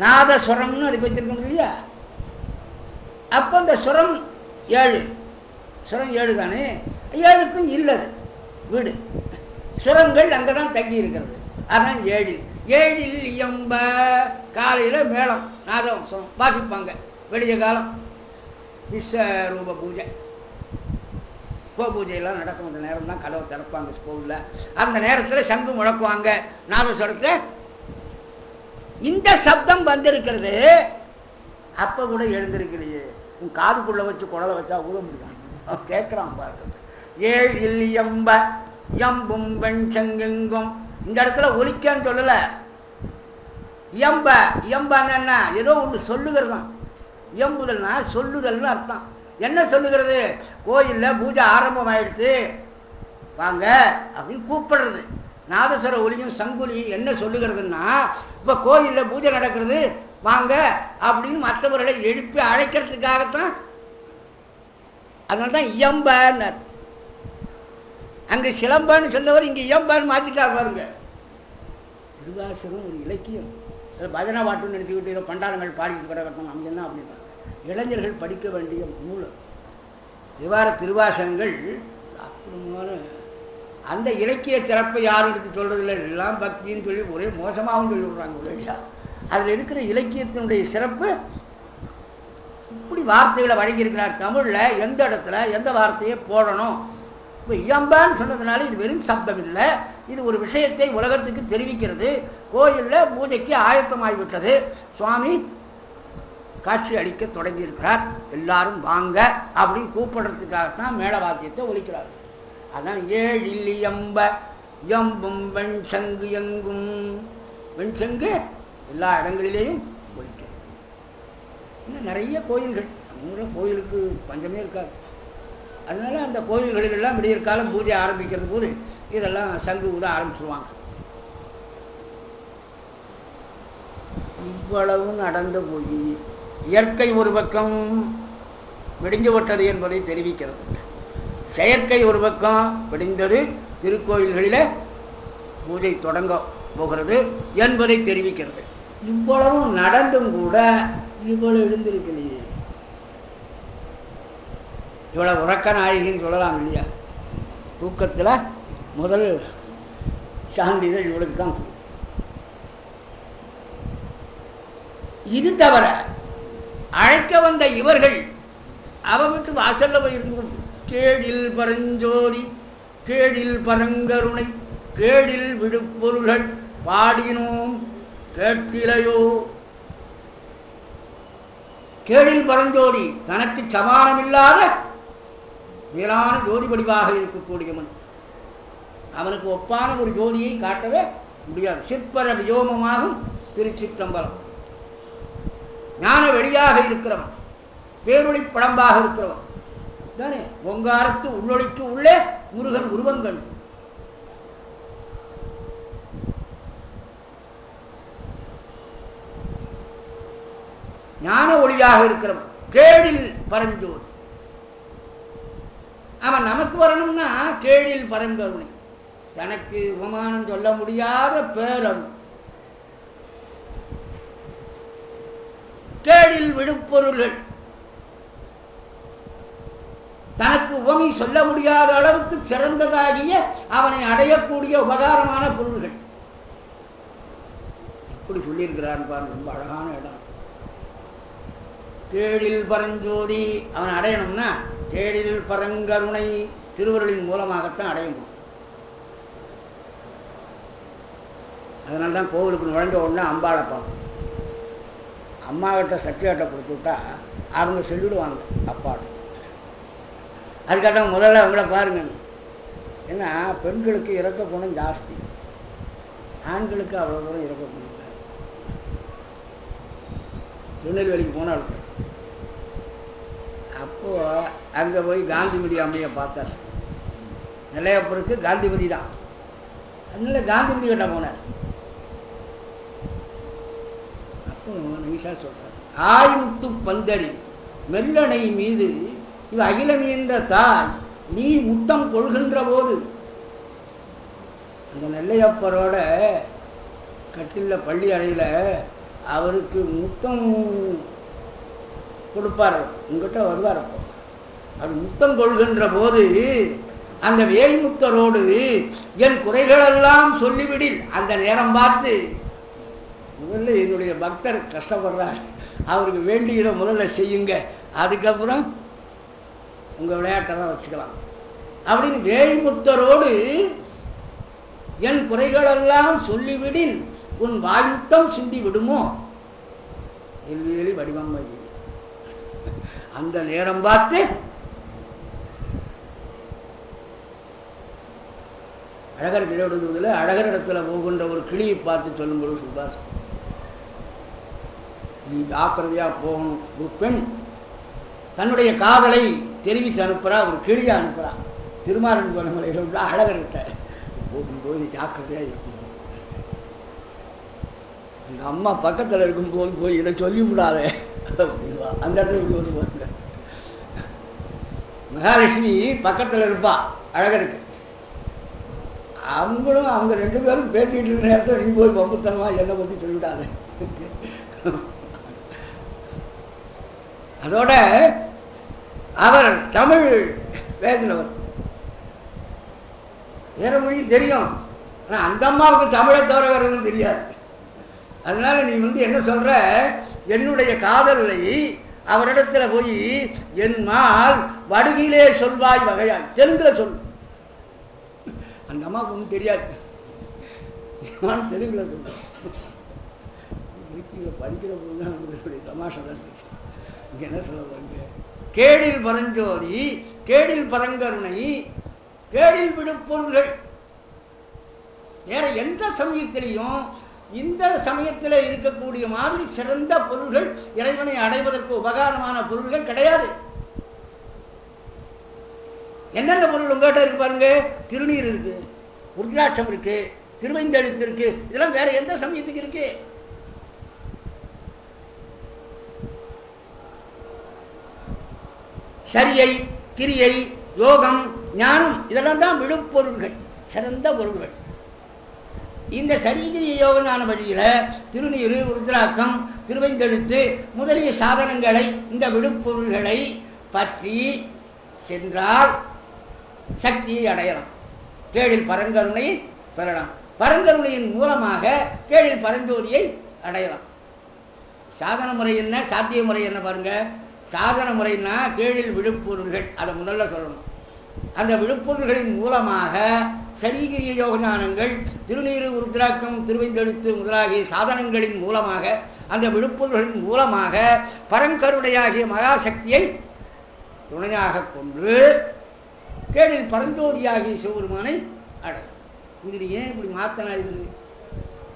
நாதஸ்வரம்னு அது வச்சிருக்க இல்லையா? அப்போ இந்த சுரம் 7, சுரம் 7 தானே, 7க்கும் இல்லது வீடு, சுரங்கள் அங்கதான் தங்கி இருக்கிறது. அதான் 7. 7 எம்ப காலையில் மேளம் நாதம் வாசிப்பாங்க. வெளிய காலம் விஸ்வரூப பூஜை, கோ பூஜையெல்லாம் நடக்கும். அந்த நேரம் தான் கதவை திறப்பாங்க ஸ்கூலில். அந்த நேரத்தில் சங்கு முழக்குவாங்க நாதஸ்வரத்தை. இந்த சப்தம் வந்திருக்கிறது. அப்போ கூட எழுந்திருக்கலையே, உன் காதுக்குள்ளே வச்சு குடலை வச்சா ஊத முடியும். கேட்குறான் பாருங்க. 7 எம்ப எம்பும் பெண் சங்கெங்கும், இந்த இடத்துல ஒலிக்கான்னு சொல்லல. இயம்ப, இயம்பான்னா ஏதோ ஒன்று சொல்லுகிறது தான். இயம்புதல்னா சொல்லுதல்னு அர்த்தம். என்ன சொல்லுகிறது? கோயிலில் பூஜை ஆரம்பம் ஆயிடுச்சு வாங்க அப்படின்னு கூப்பிடுறது. நாதஸ்வர ஒலியும் சங்குலியும் என்ன சொல்லுகிறதுன்னா, இப்போ கோயிலில் பூஜை நடக்கிறது வாங்க அப்படின்னு மற்றவர்களை எழுப்பி அழைக்கிறதுக்காகத்தான். அதனால தான் இயம்பன்னார். அங்கே சிலம்பான்னு சொன்னவர் இங்கே இயம்பான்னு மாற்றிட்டார் பாருங்க. திருவாசகம் ஒரு இலக்கியம். பஜனை பாட்டுன்னு நினைச்சுக்கிட்டு ஏதோ பண்டாரங்கள் பாடிக்கிட்டு கிடக்கட்டும் அங்கே என்ன அப்படின்னா, இளைஞர்கள் படிக்க வேண்டிய நூல் திருவாசகங்கள். அற்புதமான அந்த இலக்கிய சிறப்பை யாரும் எடுத்து சொல்றதில்லை. எல்லாம் பக்தின்னு சொல்லி ஒரே மோசமாகவும் சொல்லி விடுறாங்க இல்லையா? அதில் இருக்கிற இலக்கியத்தினுடைய சிறப்பு. இப்படி வார்த்தைகளை வழங்கியிருக்கிறார் தமிழில். எந்த இடத்துல எந்த வார்த்தையை போடணும். இப்போ இயம்பான்னு சொன்னதுனால இது வெறும் சப்தம் இல்லை, இது ஒரு விஷயத்தை உலகத்துக்கு தெரிவிக்கிறது. கோயிலில் பூஜைக்கு ஆயத்தமாகிவிட்டது, சுவாமி காட்சி அளிக்க தொடங்கி இருக்கிறார், எல்லாரும் வாங்க அப்படின்னு கூப்பிடுறதுக்காகத்தான் மேள வாத்தியத்தை ஒலிக்கிறார். அதான் ஏழில் எம்ப எம்பும் வெண்சங்கு எங்கும். வெண்சங்கு எல்லா இடங்களிலேயும் ஒலிக்கும். இன்னும் நிறைய கோயில்கள், நம்ம கோயிலுக்கு பஞ்சமே இருக்காது. அதனால அந்த கோயில்களிலெல்லாம் விடியற் காலம் பூஜை ஆரம்பிக்கிறது போது இதெல்லாம் சங்கு ஊத ஆரம்பிச்சுருவாங்க. இவ்வளவு நடந்து போய் இயற்கை ஒரு பக்கம் விடிஞ்சு விட்டது என்பதை தெரிவிக்கிறது, செயற்கை ஒரு பக்கம் விடிந்தது, திருக்கோயில்களில் பூஜை தொடங்க போகிறது என்பதை தெரிவிக்கிறது. இவ்வளவு நடந்தும் கூட இவ்வளவு எழுந்திருக்கலையே. இவ்வளவு உறக்க நாயகின்னு சொல்லலாம் இல்லையா? தூக்கத்தில் முதல் சான்றிதழ் இவளுக்கு தான். இது தவிர அழைக்க வந்த இவர்கள் அவ விட்டு வாசல்ல போய் இருந்து கொண்டு கேடில் பரஞ்சோதி கேடில் பரங்கருணை கேடில் விடுப்பொருள்கள் பாடினோம் கேட்கிலையோ. கேடில் பரஞ்சோதி தனக்கு சமானமில்லாத மேலான ஜோதி வடிவாக இருக்கக்கூடியவன். அவனுக்கு ஒப்பான ஒரு ஜோதியை காட்டவே முடியாது. சிற்பர வியோமமாகும் திருச்சிற்றம்பலம். ஞான வெளியாக இருக்கிறவன், பேரொளி படம்பாக இருக்கிறவன் தானே. ஓங்காரத்து உள்ளொளிக்கு உள்ளே முருகன் உருவங்கள். ஞான ஒளியாக இருக்கிறவன் கேடில் பரஞ்சோதி. அவன் நமக்கு வரணும்னா கேடில் பரங்கருணை, தனக்கு உபமானம் சொல்ல முடியாத பேரருள். கேடில் விடுப்பொருள்கள், தனக்கு உவமை சொல்ல முடியாத அளவுக்கு சிறந்ததாகிய அவனை அடையக்கூடிய உபகாரமான பொருள்கள். இப்படி சொல்லியிருக்கிறான் பாருங்க, ரொம்ப அழகான இடம். கேடில் பரஞ்சோதி அவன் அடையணும்னா கேடில் பரங்கருணை திருவருளின் மூலமாகத்தான் அடைய முடியும். அதனால்தான் கோவிலுக்கு நுழைஞ்ச உடனே அம்பாளை பார்ப்போம். அம்மா கிட்ட சட்டியாட்டை கொடுத்து விட்டா அவங்க சொல்லிடுவாங்க அப்பாட்ட. அதுக்காக முதல்ல அவங்கள பாருங்க. ஏன்னா பெண்களுக்கு இறக்க குணம் ஜாஸ்தி, ஆண்களுக்கு அவ்வளோ தூரம் இறக்க குணம் இல்லை. திருநெல்வேலிக்கு போனால் அப்போது அங்கே போய் காந்திமதி அம்மையை பார்த்தார். நிலையப்பருக்கு காந்திமதி தான். அதனால காந்திமதி கிட்ட போனார். நிமிஷா சொல்றார், ஆய்முத்து பந்தரி மெல்லணை மீது இவ அகிலம் என்ற தாய் நீ முத்தம் கொள்கின்ற போது. அந்த நெல்லையப்பரோட கட்டில பள்ளி அறையில் அவருக்கு முத்தம் கொடுப்பார். உங்ககிட்ட வருவார். அப்போ அவர் முத்தம் கொள்கின்ற போது அந்த வேல்முத்தரோடு என் குறைகளெல்லாம் சொல்லிவிடில். அந்த நேரம் பார்த்து முதல்ல என்னுடைய பக்தர் கஷ்டப்படுறார், அவருக்கு வேண்டியதை முதல்ல செய்யுங்க, அதுக்கப்புறம் உங்கள் விளையாட்டெல்லாம் வச்சுக்கலாம் அப்படின்னு வேல்முத்தரோடு என் குறைகளெல்லாம் சொல்லிவிடின் உன் வாயுத்தம் சிந்தி விடுமோ எல்வேலி வடிவம். அந்த நேரம் பார்த்து அழகர் கிழடுவதில் அழகர் இடத்துல போகின்ற ஒரு கிளியை பார்த்து சொல்லும்போது சொல்வார், நீ ஜாக்கிரதையா போகணும். ஒரு பெண் தன்னுடைய காதலை தெரிவித்து அனுப்புறா, ஒரு கிளியை அனுப்புறா. திருமாரன் கோலமலையில் உள்ள அழகர்கிட்ட போகும்போது நீ ஜாக்கிரதையா இருக்கணும். அந்த அம்மா பக்கத்தில் இருக்கும்போது போய் இதை சொல்லி விடாத அப்படின்வா. அந்த இடத்துல ஒரு போங்க மகாலட்சுமி பக்கத்தில் இருப்பா அழகருக்கு. அவங்களும் அவங்க ரெண்டு பேரும் பேசிக்கிட்டு இருக்கிற நேரத்தில் நீ போய் பம்புத்தனமா என்னை பற்றி சொல்லிவிடாத. அதோட அவர் தமிழ் பேசினவர், வேற மொழி தெரியும், ஆனால் அந்த அம்மாவுக்கு தமிழை தவிர வேற எதுவும் தெரியாது. அதனால நீ என்ன சொல்ற, என்னுடைய காதலை அவரிடத்துல போய் என்மால் வடுகிலே சொல்வாய் வகையால் தெலுங்குல சொல். அந்த அம்மாவுக்கு ஒன்றும் தெரியாது, தெலுங்குல சொல்ல. படிக்கிற போது தான் நம்மளுடைய தமாஷா இருந்துச்சு. இங்க என்ன சொல்ல பாருங்க, கேடில் பரஞ்சோதி கேடில் பரங்கருணை கேடில் விழுப்பொருள்கள். வேற எந்த சமயத்திலையும் இந்த சமயத்தில் இருக்கக்கூடிய மாதிரி சிறந்த பொருள்கள், இறைவனை அடைவதற்கு உபகாரமான பொருள்கள் கிடையாது. என்னென்ன பொருள் உங்கள்கிட்ட இருக்கு பாருங்க. திருநீர் இருக்கு, உருத்ராட்சம் இருக்கு, திருவைந்தெழுத்து இருக்கு. இதெல்லாம் வேற எந்த சமயத்துக்கு இருக்கு? சரியை, கிரியை, யோகம், ஞானம் இதெல்லாம் தான் விழுப்பொருள்கள், சிறந்த பொருள்கள். இந்த சரிகிரிய யோகனான வழியில திருநீரு, உருத்ராக்கம், திருவைந்தெழுத்து முதலிய சாதனங்களை, இந்த விழுப்பொருள்களை பற்றி சென்றால் சக்தியை அடையலாம், கேடில் பரங்கருணையை பெறலாம். பரங்கருணையின் மூலமாக கேடில் பரஞ்சோதியை அடையலாம். சாதன முறை என்ன, சாத்திய முறை என்ன பாருங்க. சாதன முறைன்னா கேடில் விழுப்பொருள்கள், அதை முதல்ல சொல்லணும். அந்த விழுப்பொருள்களின் மூலமாக சரிகிரிய யோக ஞானங்கள், திருநீரு, உருத்ராக்கம், திருவைந்தெழுத்து முதலாகிய சாதனங்களின் மூலமாக, அந்த விழுப்பொருள்களின் மூலமாக பரங்கருணையாகிய மகாசக்தியை துணையாக கொண்டு கேடில் பரஞ்சோதியாகிய சிவபெருமானை அடையும். இது ஏன் இப்படி மாத்தனா? இது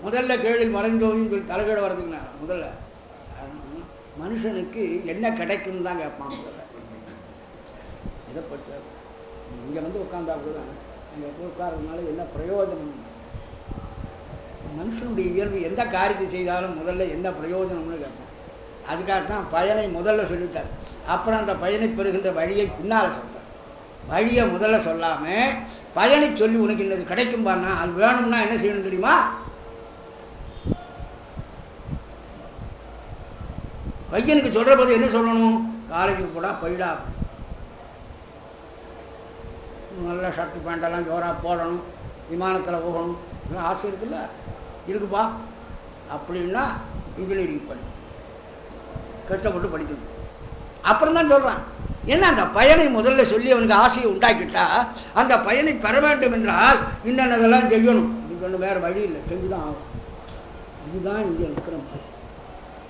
முதல்ல கேடில் பரஞ்சோதின்னு சொல்லி தலைகீழ வர்றதுக்குண்ணா முதல்ல மனுஷனுக்கு என்ன கிடைக்கும் தான் கேட்பான். முதல்ல இதை பற்றி இங்கே வந்து உட்காந்தா கூட இங்கே போய் உட்கார்றதுனால என்ன பிரயோஜனம்? மனுஷனுடைய இயல்பு எந்த காரியத்தை செய்தாலும் முதல்ல என்ன பிரயோஜனம்னு கேட்பான். அதுக்காகத்தான் பயனை முதல்ல சொல்லிட்டார். அப்புறம் அந்த பயனை பெறுகின்ற வழியை பின்னால் சொல்றார். வழியை முதல்ல சொல்லாமல் பயனை சொல்லி உனக்கு இன்னது கிடைக்கும் பாருன்னா, அது வேணும்னா என்ன செய்யணும் தெரியுமா? பையனுக்கு சொல்கிற போது என்ன சொல்லணும்? காலேஜுக்கு போடா, பயிடா, நல்ல ஷர்ட்டு பேண்டெல்லாம் ஜோராக போடணும், விமானத்தில் போகணும், இதெல்லாம் ஆசை இருக்குல்ல, இருக்குப்பா அப்படின்னா இன்ஜினியரிங் படி கஷ்டப்பட்டு படிக்கணும். அப்புறம் தான் சொல்கிறான். ஏன்னா அந்த பயனை முதல்ல சொல்லி அவனுக்கு ஆசையை உண்டாக்கிட்டா, அந்த பயனை பெற வேண்டும் என்றால் இன்னென்னதெல்லாம் செய்யணும். இது ஒன்று வேறு வழி இல்லை, செஞ்சுதான் ஆகும். இதுதான் இங்கே இருக்கிற மாதிரி.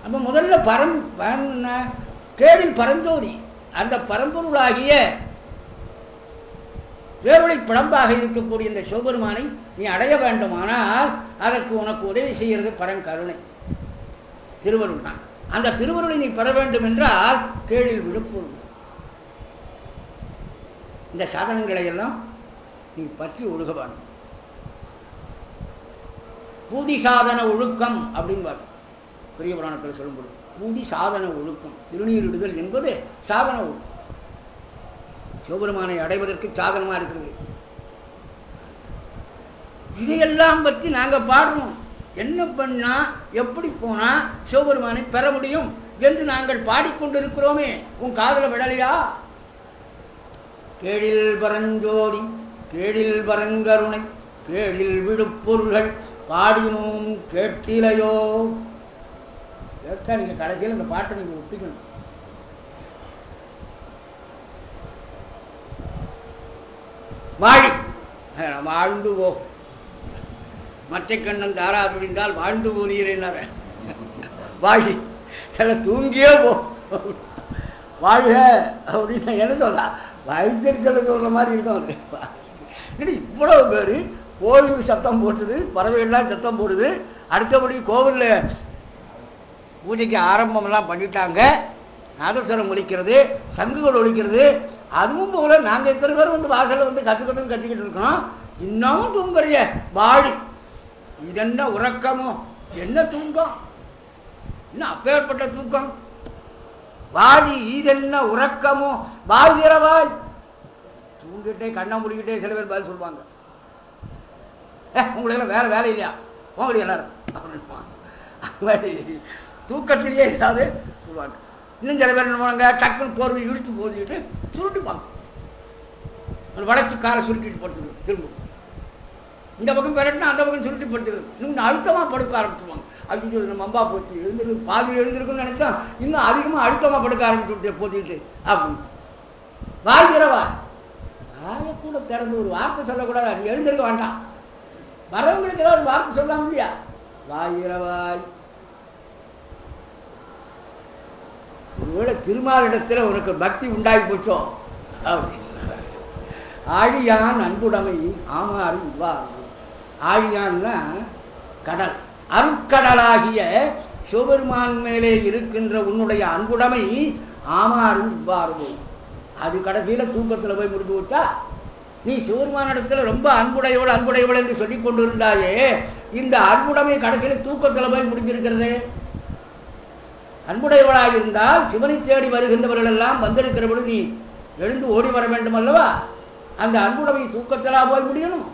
அப்போ முதல்ல கேடில் பரஞ்சோதி, அந்த பரம்பொருளாகிய வேறுவழி பிழம்பாக இருக்கக்கூடிய இந்த சிவபெருமானை நீ அடைய வேண்டுமானால் அதற்கு உனக்கு உதவி செய்கிறது பரங்கருணை, திருவருள் தான். அந்த திருவருளை நீ பெற வேண்டும் என்றால் கேடில் விழுப்பொருள், இந்த சாதனங்களை எல்லாம் நீ பற்றி ஒழுக வேண்டும். பூதி சாதன ஒழுக்கம் அப்படின்பார் பெரிய புராணத்தில் சொல்லும்போது. பூதி சாதன ஒழுக்கம், திருநீரிடுதல் என்பது சாதன ஒழுக்கம், சிவபெருமானை அடைவதற்கு சாதனமாக இருக்கிறது. இதையெல்லாம் பற்றி நாங்கள் பாடுறோம். என்ன பண்ணா, எப்படி போனா சிவபெருமானை பெற முடியும் என்று நாங்கள் பாடிக்கொண்டிருக்கிறோமே, உன் காதல விடலையா? கேடில் பரஞ்சோதி, கேடில் பரங்கருணை, கேடில் விழுப்பொருள்கள் பாடினோம் கேட்டிலையோ. கேட்க நீங்க கடைசியில் இந்த பாட்டை நீங்க ஒப்பிக்கணும். வாழி வாழ்ந்து போ, மற்ற கண்ணன் தாரா அப்படின்றால் வாழ்ந்து போனீரேனார வாழி சில தூங்கியே போ வாழ்க அப்படின்னு என்ன சொல்ல, வைத்தியர்களை சொல்ற மாதிரி இருக்கும். அது இவ்வளவு பேர் கோவிலுக்கு சத்தம் போட்டுது, பறவைகள்லாம் சத்தம் போடுது. அடுத்தபடி கோவிலில் பூஜைக்கு ஆரம்பமெல்லாம் பண்ணிட்டாங்க, நாதஸ்வரம் ஒலிக்கிறது, சங்குகள் ஒலிக்கிறது. அதுவும் போல நாங்கள் இத்தனை பேர் வந்து வாசலில் வந்து கற்றுக்கிட்டு இருக்கோம். இன்னமும் தூங்குறைய வாழி, இதென்ன உறக்கமோ, என்ன தூக்கம், இன்னும் அப்பேற்பட்ட தூக்கம். வாழி இதென்ன உறக்கமோ, வாழ்கிறவாய் தூங்கிட்டே கண்ணை முடிக்கிட்டே சில பேர் பதில் சொல்லுவாங்க. உங்களுக்கு வேற வேலை இல்லையா, உங்களுடைய எல்லாரும் அப்படின்னு தூக்கத்திலேயே ஏதாவது சொல்லுவாங்க. இன்னும் சில பேர் என்ன பண்ணுவாங்க, டக்குன்னு போர்வை இழுத்து போதிக்கிட்டு சுருட்டுப்பாங்க, வடக்கு காரை சுருட்டிட்டு படுத்துக்கிறது. திரும்ப இந்த பக்கம் பெறட்டுனா அந்த பக்கம் சுருட்டி படுத்துக்கிறது. இன்னும் அழுத்தமாக படுக்க ஆரம்பிச்சுவாங்க. அது நம்ம அம்பா போச்சு எழுந்திருக்கு, பாதி எழுந்திருக்குன்னு நினைச்சா இன்னும் அதிகமாக அழுத்தமாக படுக்க ஆரம்பிச்சு போத்திக்கிட்டு அப்படின்னு. வாழ்கிறவா வாயை கூட திறந்து ஒரு வார்த்தை சொல்லக்கூடாது, அது எழுந்திருக்க வேண்டாம். வரவங்களுக்கு ஏதாவது வார்த்தை சொல்லாம இல்லையா? வாயிரவாய். ஒருவேளை திருமாலிடத்தில் உனக்கு பக்தி உண்டாகி போச்சோ அப்படின்னு. ஆழியான் அன்புடைமை ஆமாறு இவ்வாறு. ஆழியான்னா கடல், அருட்கடலாகிய சிவபெருமான் மேலே இருக்கின்ற உன்னுடைய அன்புடைமை ஆமாறு இவ்வாறு. அது கடைசியில் தூக்கத்தில் போய் முடிந்து விட்டா, நீ சிவபெருமானிடத்தில் ரொம்ப அன்புடையவள் அன்புடையவள் என்று சொல்லி கொண்டு இருந்தாயே, இந்த அன்புடைமை கடைசியில் தூக்கத்தில் போய் முடிஞ்சிருக்கிறது. அன்புடையவளாக இருந்தால் சிவனை தேடி வருகின்றவர்கள் எல்லாம் வந்திருக்கிற பொழுது நீ எழுந்து ஓடி வர வேண்டும் அல்லவா? அந்த அன்புடைமை தூக்கத்திலா போய் முடியணும்?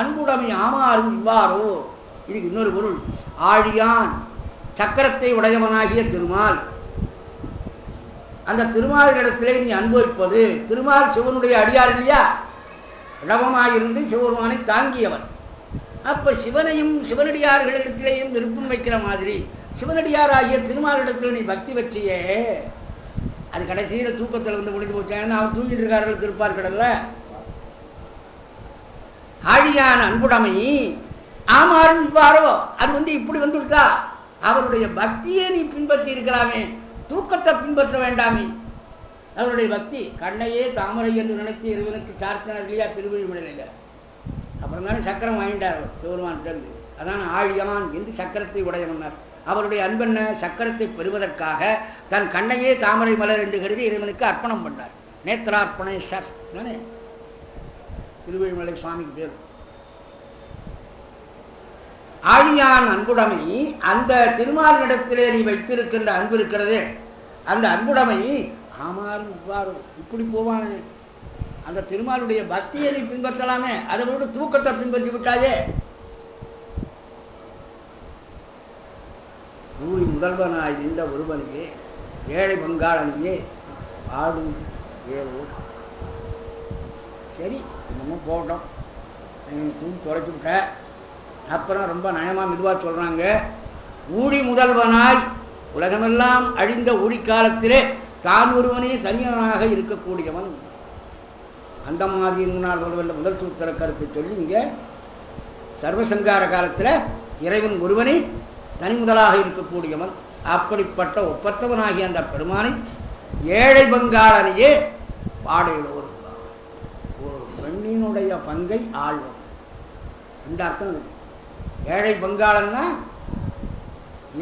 அன்புடைமை ஆமாறும் இவ்வாறோ. இதுக்கு இன்னொரு பொருள். ஆழியான் சக்கரத்தை உடையவனாகிய திருமால், அந்த திருமாலிடத்திலே நீ அனுபவிப்பது. திருமால் சிவனுடைய அடியார் இல்லையா? இடவமாயிருந்து சிவபெருமானை தாங்கியவர். அப்ப சிவனையும் சிவனடியார்களிடத்திலேயும் விருப்பம் வைக்கிற மாதிரி சிவனடியாராகிய திருமாலிடத்தில் நீ பக்தி வச்சியே, அது கடைசியில் தூக்கத்தில் வந்து முடிஞ்சு போச்சான்னு அவர் தூங்கிட்டு இருக்கார்கள் திருப்பார்கடல்ல. ஆழியான அன்புடைமை ஆமாறு இவ்வாறோ. அது இப்படி வந்துவிட்டா அவருடைய பக்தியை நீ பின்பற்றி இருக்கலாமே, தூக்கத்தை பின்பற்ற வேண்டாமே. அவருடைய பக்தி கண்ணையே தாமரை என்று நினைத்து இறைவனுக்கு சார்த்தினார் இல்லையா திருவள்ளுவரில். அப்புறம் தானே சக்கரம் வாங்கிட்டார் சிவருமான் சேர்ந்து. அதான் ஆழியான் என்று சக்கரத்தை உடையவனார். அவருடைய அன்பென்ன? சக்கரத்தை பெறுவதற்காக தன் கண்ணையே தாமரை மலர் என்று கருதி இறைவனுக்கு அர்ப்பணம் பண்ணார். நேத்திரார்ப்பணேஸ்வர் தானே திருவள்ளுவரை சுவாமிக்கு பேர். ஆழியான் அன்புடைமை, அந்த திருமாலிடத்திலே நீ வைத்திருக்கின்ற அன்பு இருக்கிறது, அந்த அன்புடைமை ஆமாறு இவ்வாறு. இப்படி போவானே, அந்த திருமாலுடைய பக்தியை நீ பின்பற்றலாமே, அதை விட தூக்கத்தை பின்பற்றி விட்டாயே. ஊழி முதல்வனாய் நின்ற ஒருவனையே ஏழை பங்காளனையே ஆடும் ஏவோ. சரி, இன்னமும் போட்டோம், தூக்கி துடைச்சி விட்ட. அப்புறம் ரொம்ப நயமாக மெதுவாக சொல்கிறாங்க. ஊழி முதல்வனாய் உலகமெல்லாம் அழிந்த ஊழி காலத்திலே தான் ஒருவனே தனியனாக இருக்கக்கூடியவன். அந்த மாதிரி முன்னால் ஒருவன் முதல் சூத்திர கருத்தை சொல்லி இங்கே சர்வசங்கார காலத்தில் இறைவன் ஒருவனை தனி முதலாக இருக்கக்கூடியவன். அப்படிப்பட்ட ஒப்பற்றவனாகிய அந்த பெருமானை ஏழை பங்காளனையே பாடையிலோர். ஒரு பெண்ணினுடைய பங்கை ஆழ்வன். இந்த அர்த்தம். ஏழை பங்காளன்னா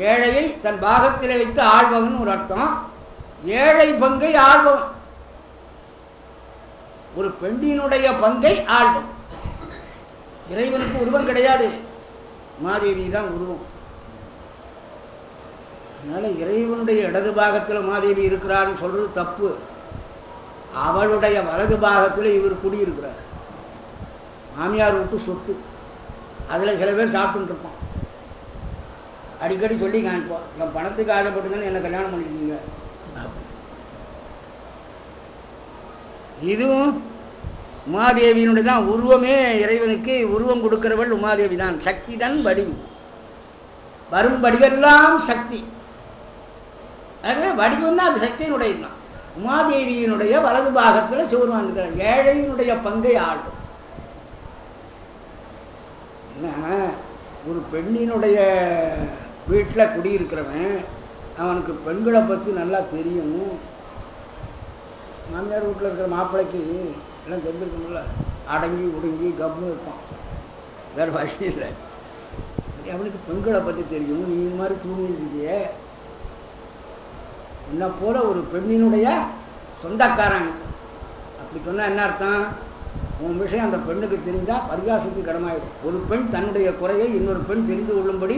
ஏழையை தன் பாகத்திலே வைத்து ஆழ்வகன் ஒரு அர்த்தம். ஏழை பங்கை ஆழ்வன், ஒரு பெண்ணினுடைய பங்கை ஆழ்வன். இறைவனுக்கு உருவம் கிடையாது, மாதேவி தான் உருவம். அதனால இறைவனுடைய இடது பாகத்தில் மாதேவி இருக்கிறான்னு சொல்றது தப்பு. அவளுடைய வலது பாகத்தில் இவர் குடியிருக்கிறார். மாமியார் விட்டு சொத்து, அதில் சில பேர் சாப்பிட்டு இருப்போம். அடிக்கடி சொல்லி காமிப்போம், என் பணத்துக்கு ஆசைப்பட்டுதானே என்னை கல்யாணம் பண்ணிருக்கீங்க. இதுவும் உமாதேவியினுடைய தான் உருவமே. இறைவனுக்கு உருவம் கொடுக்கிறவள் உமாதேவி தான். சக்தி தான் வடிவு, வரும் வடிவெல்லாம் சக்தி. அதுவே வடிவம்னா அது சக்தியினுடைய தான். உமாதேவியினுடைய வலது பாகத்தில் சிவருமான் இருக்கிறார். ஏழையினுடைய பங்கை ஆளும். என்ன, ஒரு பெண்ணினுடைய வீட்டில் குடியிருக்கிறவன் அவனுக்கு பெண்களை பற்றி நல்லா தெரியும். மாமியார் வீட்டில் இருக்கிற மாப்பிள்ளைக்கு எல்லாம் தெரிஞ்சிருக்கணும்ல. அடங்கி ஒடுங்கி கம்னு இருப்பான், வேறு வழி இல்லை. அவனுக்கு பெண்களை பற்றி தெரியும். நீ இந்த மாதிரி தூங்கிருக்கியே, என்ன போல ஒரு பெண்ணினுடைய சொந்தக்காரன். அப்படி சொன்னால் என்ன அர்த்தம்? உன் விஷயம் அந்த பெண்ணுக்கு தெரிஞ்சால் பரிகாசத்துக்கு கடமாயிடும். ஒரு பெண் தன்னுடைய குறையை இன்னொரு பெண் தெரிந்து கொள்ளும்படி.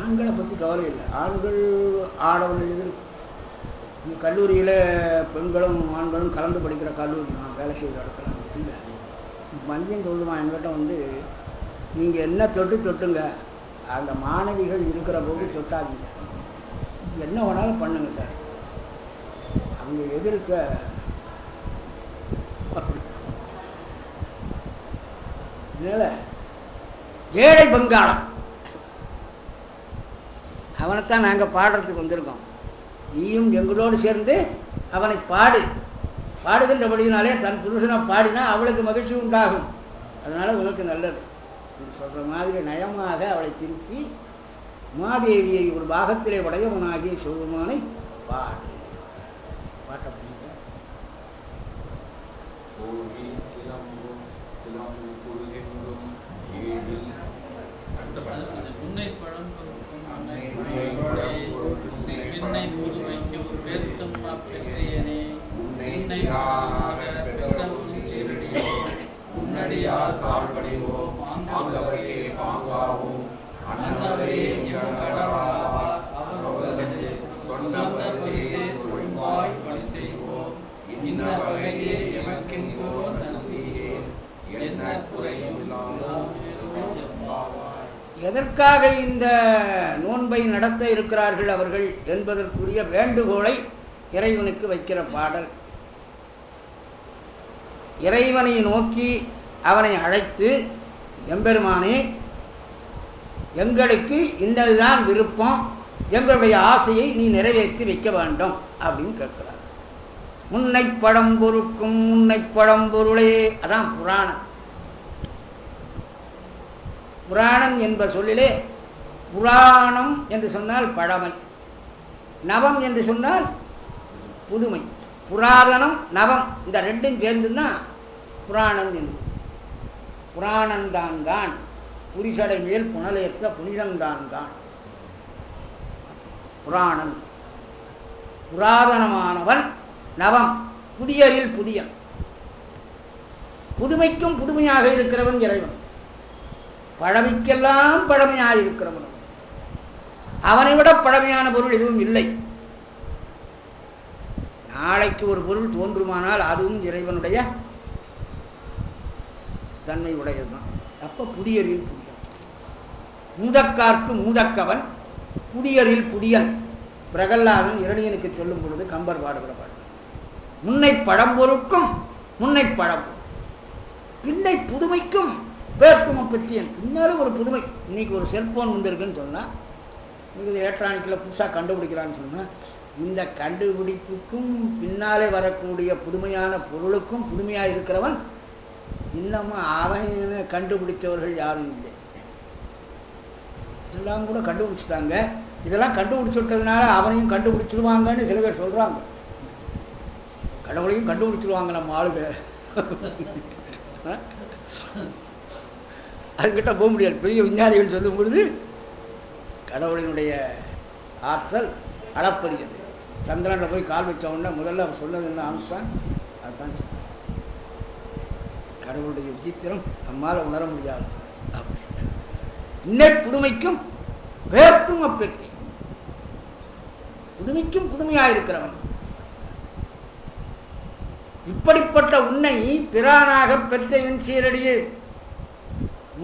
ஆண்களை பற்றி கவலை இல்லை. ஆண்கள் ஆடவர்கள் கல்லூரியில் பெண்களும் ஆண்களும் கலந்து படிக்கிற கல்லூரி நான் வேலை செய்கிற இடத்துல இல்லை. மதியம் சொல்லுவான் என்கிட்ட வந்து, நீங்கள் என்ன தொட்டுங்க, அந்த மாணவிகள் இருக்கிற போது தொட்டாதீங்க, என்ன வேணாலும் பண்ணுங்க சார், அவங்க எதிர்க்க. அதனால ஏழை பங்காளம் அவனைத்தான் நாங்கள் பாடுறதுக்கு வந்திருக்கோம். நீயும் எங்களோடு சேர்ந்து அவனை பாடுகின்றபடினாலே தன் புருஷனை பாடினா அவளுக்கு மகிழ்ச்சி உண்டாகும். அதனால உனக்கு நல்லது. சொல்கிற மாதிரி நயமாக அவளை திருப்பி மாதேவியை ஒரு பாகத்திலே உடையவனாகிய சிவபெருமானை பாடு. பாட்டை பண்ணுங்க. கோழி சிலம்பும் சிலம்பு குருகெங்கும் ஏழில் அடுத்த படம் முன்னை பழம் பின்னை புதுமைக்கு ஒரு வேர்த்தம் பெற்றையனே உன்னை ஆக பெற்றம் சீரடியோ உன்னடியார் தாழ்படிவோம் ஆங்கவரே பாங்காவோம் அன்னவரே எம் கடவார் அவரது சொன்னவரே ஒழுங்காய் பணி செய்வோம் இன்ன வகையே எமக்கெங்கோ நன்றியே என்ன குறையும் இல்லாமல் எதற்காக இந்த நோன்பை நடத்த இருக்கிறார்கள் அவர்கள் என்பதற்குரிய வேண்டுகோளை இறைவனுக்கு வைக்கிற பாடல். இறைவனை நோக்கி அவனை அழைத்து, எம்பெருமானே, எங்களுக்கு இன்னதுதான் விருப்பம், எங்களுடைய ஆசையை நீ நிறைவேற்றி வைக்க வேண்டும் அப்படின்னு கேட்கிறார். முன்னை பழம்பொருக்கும் முன்னை பழம்பொருளே, அதான் புராணம். புராணம் என்ப சொல்லிலே புராணம் என்று சொன்னால் பழமை, நவம் என்று சொன்னால் புதுமை. புராதனம் நவம் இந்த ரெண்டும் சேர்ந்துன்னா புராணம் என்று. புராணந்தான்கான் புரிசடை மேல் புனலேற்ற புனிதந்தான்கான். புராணம் புராதனமானவன், நவம் புதியரில் புதியன், புதுமைக்கும் புதுமையாக இருக்கிறவன் இறைவன். பழமைக்கெல்லாம் பழமையாக இருக்கிறவன். அவனை விட பழமையான பொருள் எதுவும் இல்லை. நாளைக்கு ஒரு பொருள் தோன்றுமானால் அதுவும் இறைவனுடைய தன்மை உடையதுதான். அப்ப புதியரில் புதியன், மூதக்கார்க்கு மூதக்கவன், புதியரில் புதியன். பிரகல்லாதன் இரணியனுக்கு சொல்லும் பொழுது கம்பர் பாடுகிற பாடு. முன்னை பழம்பொருக்கும் முன்னை பழம், பின்னை புதுமைக்கும் பேர்த்தும பற்றியன். பின்னாலும் ஒரு புதுமை. இன்னைக்கு ஒரு செல்போன் வந்திருக்குன்னு சொன்னால், இன்னைக்கு எலக்ட்ரானிக்கில் புதுசாக கண்டுபிடிக்கிறான்னு சொன்னால், இந்த கண்டுபிடிப்புக்கும் பின்னாலே வரக்கூடிய புதுமையான பொருளுக்கும் புதுமையாக இருக்கிறவன் இன்னமும் அவன் கண்டுபிடித்தவர்கள் யாரும் இல்லை. இதெல்லாம் கூட கண்டுபிடிச்சிட்டாங்க. இதெல்லாம் கண்டுபிடிச்சுட்டதுனால அவனையும் கண்டுபிடிச்சிருவாங்கன்னு சில பேர் சொல்கிறாங்க. கடவுளையும் கண்டுபிடிச்சிருவாங்க நம்ம ஆளுங்க. அதுக்கிட்ட போக முடியாது. பெரிய விஞ்ஞானிகள் சொல்லும் பொழுது கடவுளினுடைய ஆற்றல் அளப்பரியது. சந்திரனில் போய் கால் வச்ச உடனே முதல்ல அவர் சொன்னது என்ன, ஆம்ஸ்ட்ராங் அதுதான் சொன்னார். கடவுளுடைய விசித்திரம் நம்மால் உணர முடியாது. இன்னை புதுமைக்கும் பேர்த்தும் அப்பெற்றி, புதுமைக்கும் புதுமையாக இருக்கிறவன். இப்படிப்பட்ட உன்னை பிரானாக பெற்ற என் சீரடியே,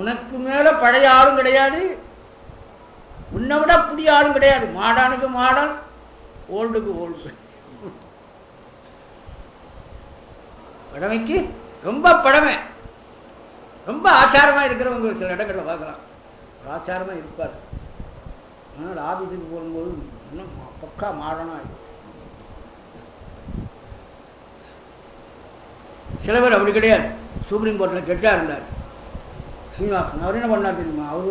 உனக்கு மேல பழைய ஆளும் கிடையாது, உன்னை விட புதிய ஆளும் கிடையாது. மாடானுக்கு மாடன், ஓல்டுக்கு ஓல்டு. பழமைக்கு ரொம்ப பழமை, ரொம்ப ஆச்சாரமாக இருக்கிறவங்க சில இடங்களில் பார்க்கலாம். ஆச்சாரமாக இருப்பார். அதனால் ஆபீஸுக்கு போகும்போது இன்னும் பக்கா மாடனாக இருக்கும். சில பேர் அப்படி கிடையாது. சுப்ரீம் கோர்ட்டில் ஜட்ஜாக இருந்தார் சீனிவாசன். அவர் என்ன பண்ணார் தெரியுமா? அவர்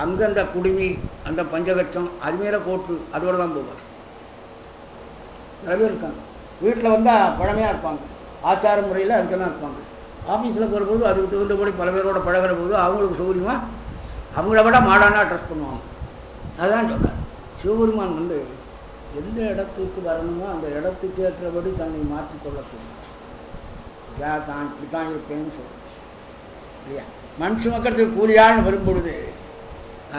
அங்கந்த குடுமி, அந்த பஞ்சகட்சம், அதுமாரி கோட்டு அதோடு தான் போவார். சில பேர் இருக்காங்க வீட்டில் வந்தால் பழமையாக இருப்பாங்க, ஆச்சார முறையில் அதுக்கெல்லாம் இருப்பாங்க. ஆஃபீஸில் போகிறபோது அதுக்கு தகுந்தபடி பல பேரோட பழகிற போது அவங்களுக்கு சௌகரியமாக அவங்கள விட மாடானா ட்ரெஸ் பண்ணுவாங்க. அதுதான் சொல்கிறார். சிவபெருமான் எந்த இடத்துக்கு வரணுமோ அந்த இடத்துக்கு ஏற்றபடி தன்னை மாற்றிக்கொள்ளக்கூடும். தான் இப்படித்தான் இருப்பேன்னு சொல்கிறேன் இல்லையா? மண் சுமக்கிறதுக்கு கூலியான்னு வரும்பொழுது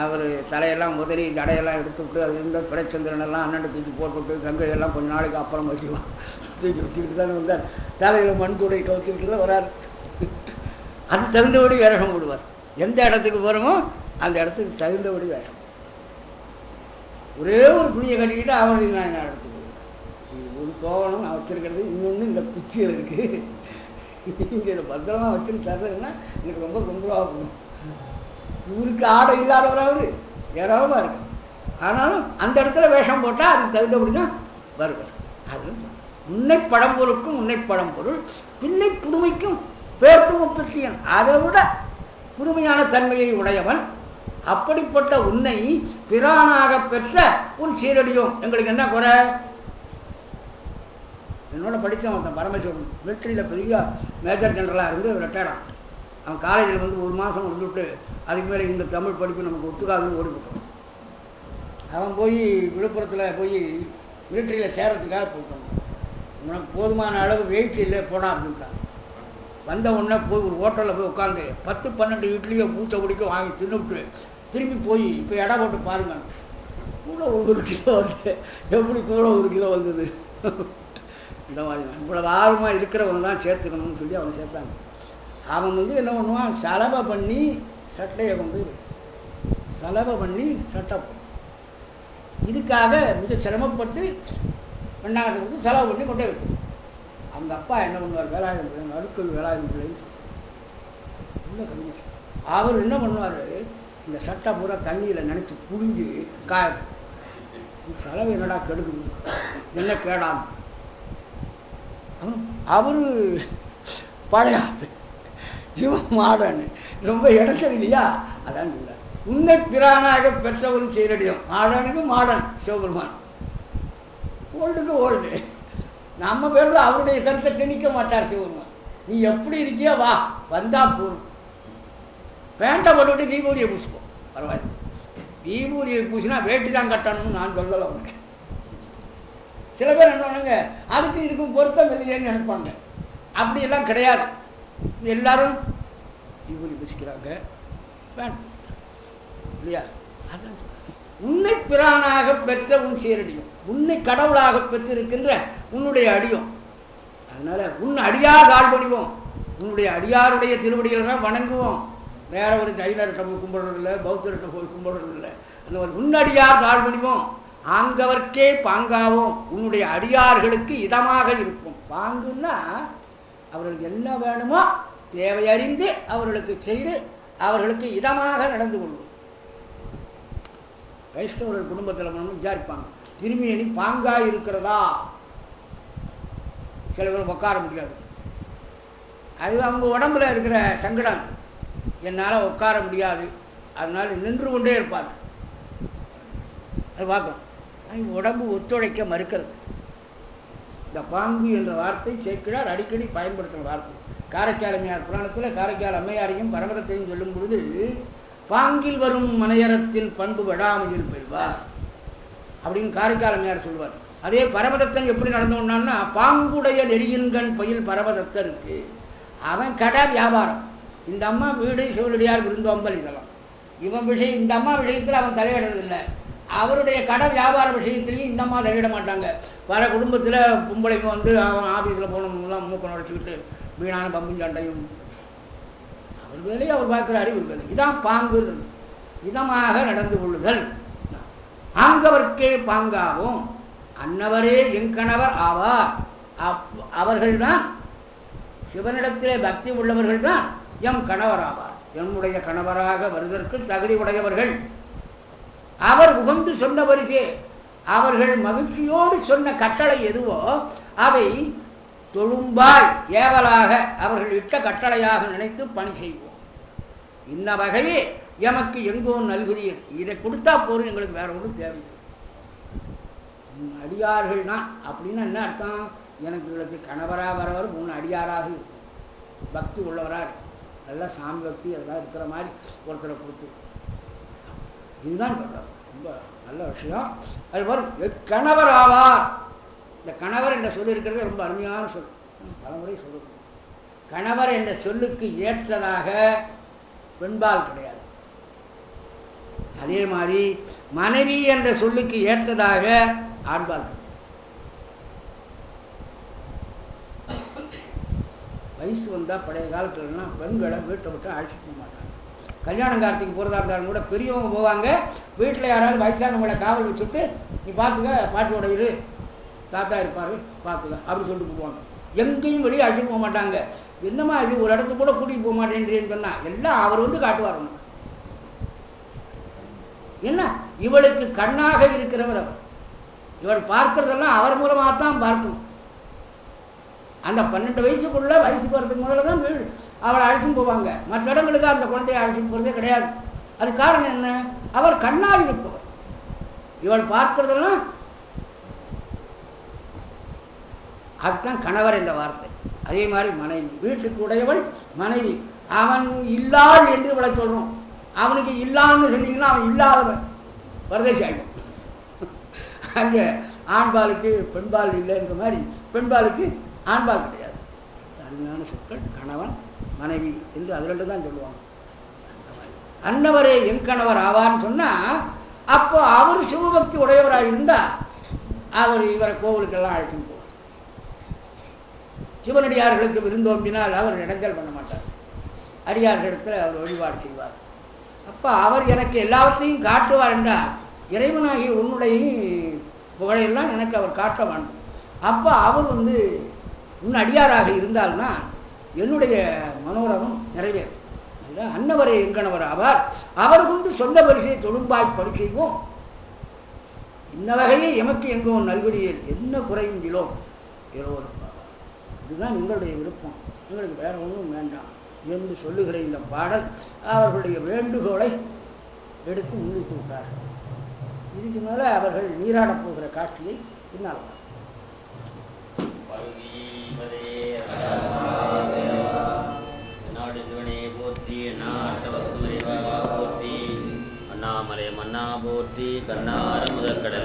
அவர் தலையெல்லாம் முதலி ஜடையெல்லாம் எடுத்துவிட்டு அது இருந்த பிறைச்சந்திரனெல்லாம் அண்ணன் தூக்கி போட்டுவிட்டு கங்கையெல்லாம் கொஞ்சம் நாளைக்கு அப்புறம் வச்சுக்குவான். தூக்கி வச்சுக்கிட்டு தானே வந்தார். தலையில் மண் கூடை கவுத்துக்கிட்டு தான் வரார். அது தகுந்தபடி வேஷம் போடுவார். எந்த இடத்துக்கு போகிறோமோ அந்த இடத்துக்கு தகுந்தபடி வேஷம். ஒரே ஒரு துணியை கட்டிக்கிட்டு அவனுக்கு நான் என்ன இடத்துக்கு ஒரு கோவணம் வச்சிருக்கிறது, இன்னொன்று இந்த பிச்சில் இருக்குது, இங்கே இதை பத்திரமா வச்சுன்னு தர்றதுன்னா எனக்கு ரொம்ப தொந்தரவாக போகணும். இவருக்கு ஆடை இல்லாதவர் அவர் ஏறாவமாக இருக்கு. ஆனாலும் அந்த இடத்துல வேஷம் போட்டால் அதுக்கு தகுந்தபடி தான் வருவார். அது முன்னை பழம்பொருளுக்கும் முன்னை பழம்பொருள், பின்னை புதுமைக்கும் பேர்த்தும் பற்றியன், அதை விட புதுமையான தன்மையை உடையவன். அப்படிப்பட்ட உன்னை பிரானாக பெற்ற உன் சீரடியோம். எங்களுக்கு என்ன குறை? என்னோட படித்தான் ஒருத்தன் பரமேஸ்வரன், மிலிட்ரியில் பெரிய மேஜர் ஜெனரலாக இருந்து ரிட்டையர்டான். அவன் காலேஜில் வந்து 1 மாதம் இருந்துவிட்டு அதுக்கு மேலே இந்த தமிழ் படிப்பு நமக்கு ஒத்துக்காதுன்னு ஓடிவிட்டான். அவன் போய் விழுப்புரத்தில் போய் மிலிட்ரியில் சேரத்துக்காக போயிட்டான். உனக்கு போதுமான அளவு வெயிட் இல்லை போனா அப்படின்ட்டான். வந்த உடனே போய் ஒரு ஹோட்டலில் போய் உட்காந்து 10-12 இட்லியை மூச்சை குடிக்க வாங்கி தின்னுவிட்டு திரும்பி போய் இப்போ எடை போட்டு பாருங்க, கூட 1 கிலோ வந்து எப்படி கூட 1 கிலோ வந்தது. இந்த மாதிரி இவ்வளவு ஆர்வமாக இருக்கிறவங்க தான் சேர்த்துக்கணும்னு சொல்லி அவன் சேர்த்தாங்க. அவன் வந்து என்ன பண்ணுவான், சலவை பண்ணி சட்டையை கொண்டு சலவை பண்ணி சட்டை போடும். இதுக்காக மிக சிரமப்பட்டு வெண்ணாங்கட்டை கொடுத்து செலவு பண்ணி கொண்டே வைக்கும். அவங்க அப்பா என்ன பண்ணுவார், வேலாயுதம் பிள்ளை, அடுக்கல் வேலாயுதம் பிள்ளை உள்ள கவிஞர். அவர் என்ன பண்ணுவார், இந்த சட்டை பூரா தண்ணியில் நினச்சி புழிஞ்சு காய, செலவு என்னடா கெடுக்குது, என்ன கேடாம். அவரு பழைய இவன் மாடன்னு ரொம்ப இடத்துல இல்லையா, அதான் சொல்ல உன்னை பிரானாக பெற்றவரும் சீரடியும். மாடனுக்கு மாடன் சிவபெருமான், ஓல்டுக்கு ஓல்டு. நம்ம பேரில் அவருடைய கருத்தை திணிக்க மாட்டார் சிவபெருமான். நீ எப்படி இருக்கியோ வா, வந்தா போதும். பேண்டை போட்டுவிட்டு விபூரியை பூசிப்போம், பரவாயில்ல. விபூரியை பூசினா வேட்டி தான் கட்டணும்னு நான் சொல்லலை உனக்கு. சில பேர் என்ன பண்ணுங்க, அதுக்கு இதுக்கும் பொருத்தம் இல்லையேன்னு நினைப்பாங்க. அப்படியெல்லாம் கிடையாது. எல்லாரும் விபூரி பூசிக்கிறாங்க இல்லையா. உன்னை பிரானாக பெற்ற உன் சீரடியும், உன்னை கடவுளாக பெற்றிருக்கின்ற உன்னுடைய அடியும். அதனால உன் அடியார் தாழ் பணிவோம், உன்னுடைய அடியாருடைய திருவடிகளை தான் வணங்குவோம். வேற ஒரு ஜைனர்கிட்ட போய் கும்பிடுறது இல்லை, பௌத்தர்கிட்ட போய் கும்பிடுறது இல்லை. அந்த ஒரு உன்னடியார் தாழ் பணிவோம், ஆங்கவர்க்கே பாங்காவோம், உன்னுடைய அடியார்களுக்கு இதமாக இருப்போம். பாங்குன்னா அவர்களுக்கு என்ன வேணுமோ தேவை அறிந்து அவர்களுக்கு செய்து அவர்களுக்கு இதமாக நடந்து கொள்வோம். வைஷ்ணவர்கள் குடும்பத்தில் விசாரிப்பாங்க, திரும்பியணி பாங்காய் இருக்கிறதா. சில பேர் உட்கார முடியாது, அது அவங்க உடம்புல இருக்கிற சங்கடம். என்னால் உட்கார முடியாது, அதனால நின்று கொண்டே இருப்பாங்க. அது பார்க்கணும், உடம்பு ஒத்துழைக்க மறுக்கிறது. இந்த பாங்கு என்ற வார்த்தை சேக்கிழார் அடிக்கடி பயன்படுத்துகிற வார்த்தை. காரைக்கால் அம்மையார் புராணத்தில் காரைக்கால் அம்மையாரையும் பரமதத்தையும் சொல்லும் பொழுது, பாங்கில் வரும் மனையறத்தின் பண்பு விடாமையில் பெறுவார் அப்படின்னு காரைக்கால் அம்மையார் சொல்லுவார். அதே பரமதத்தன் எப்படி நடந்தோம்னா, பாங்குடைய நெறியின்கண் பயில் பரமதத்தருக்கு. அவன் கடை வியாபாரம், இந்த அம்மா வீடு சிவனடியார் விருந்தோம்பல் இதெல்லாம் இவன் விஷயம். இந்த அம்மா விஷயத்தில் அவன் தலையிடுறதில்லை. அவருடைய கடை வியாபார விஷயத்திலையும் இந்த அம்மா தலையிட மாட்டாங்க. பல குடும்பத்தில் பொம்பளைங்க வந்து அவன் ஆஃபீஸில் போனவங்களாம் மூக்க நுழைச்சிக்கிட்டு வீணான பம்பும் சண்டையும், அவர் வேலையை அவர் பார்க்குறாரு, இவர் வேலை. இதான் பாங்கு, இதமாக நடந்து கொள்ளுதல். ஆங்கவர்க்கே பாங்காவும், அன்னவரே என் கணவர் ஆவார். அவர்கள்தான் சிவனிடத்திலே பக்தி உள்ளவர்கள் தான் எம் கணவர் ஆவார். என்னுடைய கணவராக வருவதற்கு தகுதி உடையவர்கள். அவர் உகந்து சொன்ன வரிசை, அவர்கள் மகிழ்ச்சியோடு சொன்ன கட்டளை எதுவோ அதை தொழும்பாய் ஏவலாக அவர்கள் இட்ட கட்டளையாக நினைத்து பணி செய்வோம். இன்ன வகையே எமக்கு எங்கோ நல்குறீர், இதை கொடுத்தா போதும், எங்களுக்கு வேற ஒன்றும் தேவை. அடியார்கள்னா அப்படின்னா என்ன அர்த்தம், எனக்கு கணவராக வரவர் முன் அடியாராக இருக்கும், பக்தி உள்ளவராக இருக்கும், நல்லா சாமி பக்தி அதெல்லாம் இருக்கிற மாதிரி ஒருத்தரை கொடுத்து, இதுதான் சொல்றார். ரொம்ப நல்ல விஷயம். அது வரும் கணவர் ஆவார். இந்த கணவர் என்ற சொல்லி இருக்கிறது ரொம்ப அருமையான சொல், பலமுறை சொல்லுது. கணவர் என்ற சொல்லுக்கு ஏற்றதாக பெண்பால் கிடையாது. அதே மாதிரி மனைவி என்ற சொல்லுக்கு ஏற்றதாக ஆண்பால். வயசு வந்தால் பழைய காலத்துலலாம் பெண்களை வீட்டை விட்டு அழைச்சிட்டு போக மாட்டாங்க. கல்யாணம் கார்த்திக்கு போகிறதா இருந்தாலும் கூட பெரியவங்க போவாங்க, வீட்டில் யாராவது வயசானவங்களை காவல் வச்சுட்டு நீ பார்த்துக்க, பாட்டியோட இரு, தாத்தா இருப்பார் பார்த்துக்க அப்படி சொல்லிட்டு போவாங்க. எங்கேயும் வெளியே அழைச்சிட்டு போக மாட்டாங்க. என்னம்மா இது ஒரு இடத்துக்கு கூட கூட்டிகிட்டு போக மாட்டேன்றேன்னு சொன்னால் எல்லாம் அவர் வந்து காட்டுவார். என்ன இவளுக்கு கண்ணாக இருக்கிறவர் அவர், இவள் பார்க்கறதெல்லாம் அவர் மூலமாக தான் பார்க்கணும். அந்த 12 வயசுக்குள்ள வயசுக்கு வரதுக்கு முதல்ல தான் வீடு அவளை அழைச்சிட்டு போவாங்க. மற்ற இடங்களுக்கு அந்த குழந்தைய அழைச்சிட்டு போகிறதே கிடையாது. அது காரணம் என்ன, அவர் கண்ணாக இருப்பவர். இவள் பார்க்கறதெல்லாம் அதுதான் கணவர் என்ற வார்த்தை. அதே மாதிரி மனைவி, வீட்டுக்கு உடையவள் மனைவி. அவன் இல்லாள் என்று இவளை சொல்றோம். அவனுக்கு இல்லான்னு சொன்னீங்கன்னா அவன் இல்லாதவன் பரதேசி ஆகிடும். அங்கே ஆண்பாலுக்கு பெண்பால் இல்லைன்ற மாதிரி பெண்பாலுக்கு ஆண்பால் கிடையாது. அருமையான சொற்கள் கணவன் மனைவி என்று அது ரெண்டு தான் சொல்லுவாங்க. அன்னவரே என் கணவர் ஆவார்னு சொன்னா அப்போ அவர் சிவபக்தி உடையவராக இருந்தா அவர் இவரை கோவிலுக்கெல்லாம் அழைச்சின்னு போவார். சிவனடியார்களுக்கு விருந்தோம்பினால் அவர் இடைஞ்சல் பண்ண மாட்டார். அடியார்களிடத்தில் அவர் வழிபாடு செய்வார். அப்போ அவர் எனக்கு எல்லாவற்றையும் காட்டுவார் என்றால் இறைவனாகிய உன்னுடைய புகழையெல்லாம் எனக்கு அவர் காட்ட வேண்டும். அப்போ அவர் உன் அடியாராக இருந்தால்னா என்னுடைய மனோரமம் நிறைவேறும். அன்னவரே எங்கனவர் ஆவார். அவர் கொண்டு சொந்த பரிசை தொழும்பாய் படி செய்வோம். இன்ன வகையை எமக்கு எங்கோ நல்வதியில் என்ன குறையுண்டிலோ ஏறோரும். இதுதான் எங்களுடைய விருப்பம், எங்களுக்கு வேற ஒன்றும் வேண்டாம் என்று சொல்லுகிற இந்த பாடல் அவர்களுடைய வேண்டுகோளை எடுத்து முன்னிட்டு விட்டார்கள். இதுக்கு மேலே அவர்கள் நீராடப் போகிற காட்சியை பின்னால் அண்ணாமலை மன்னா போற்றி கண்ணார முதற்கடை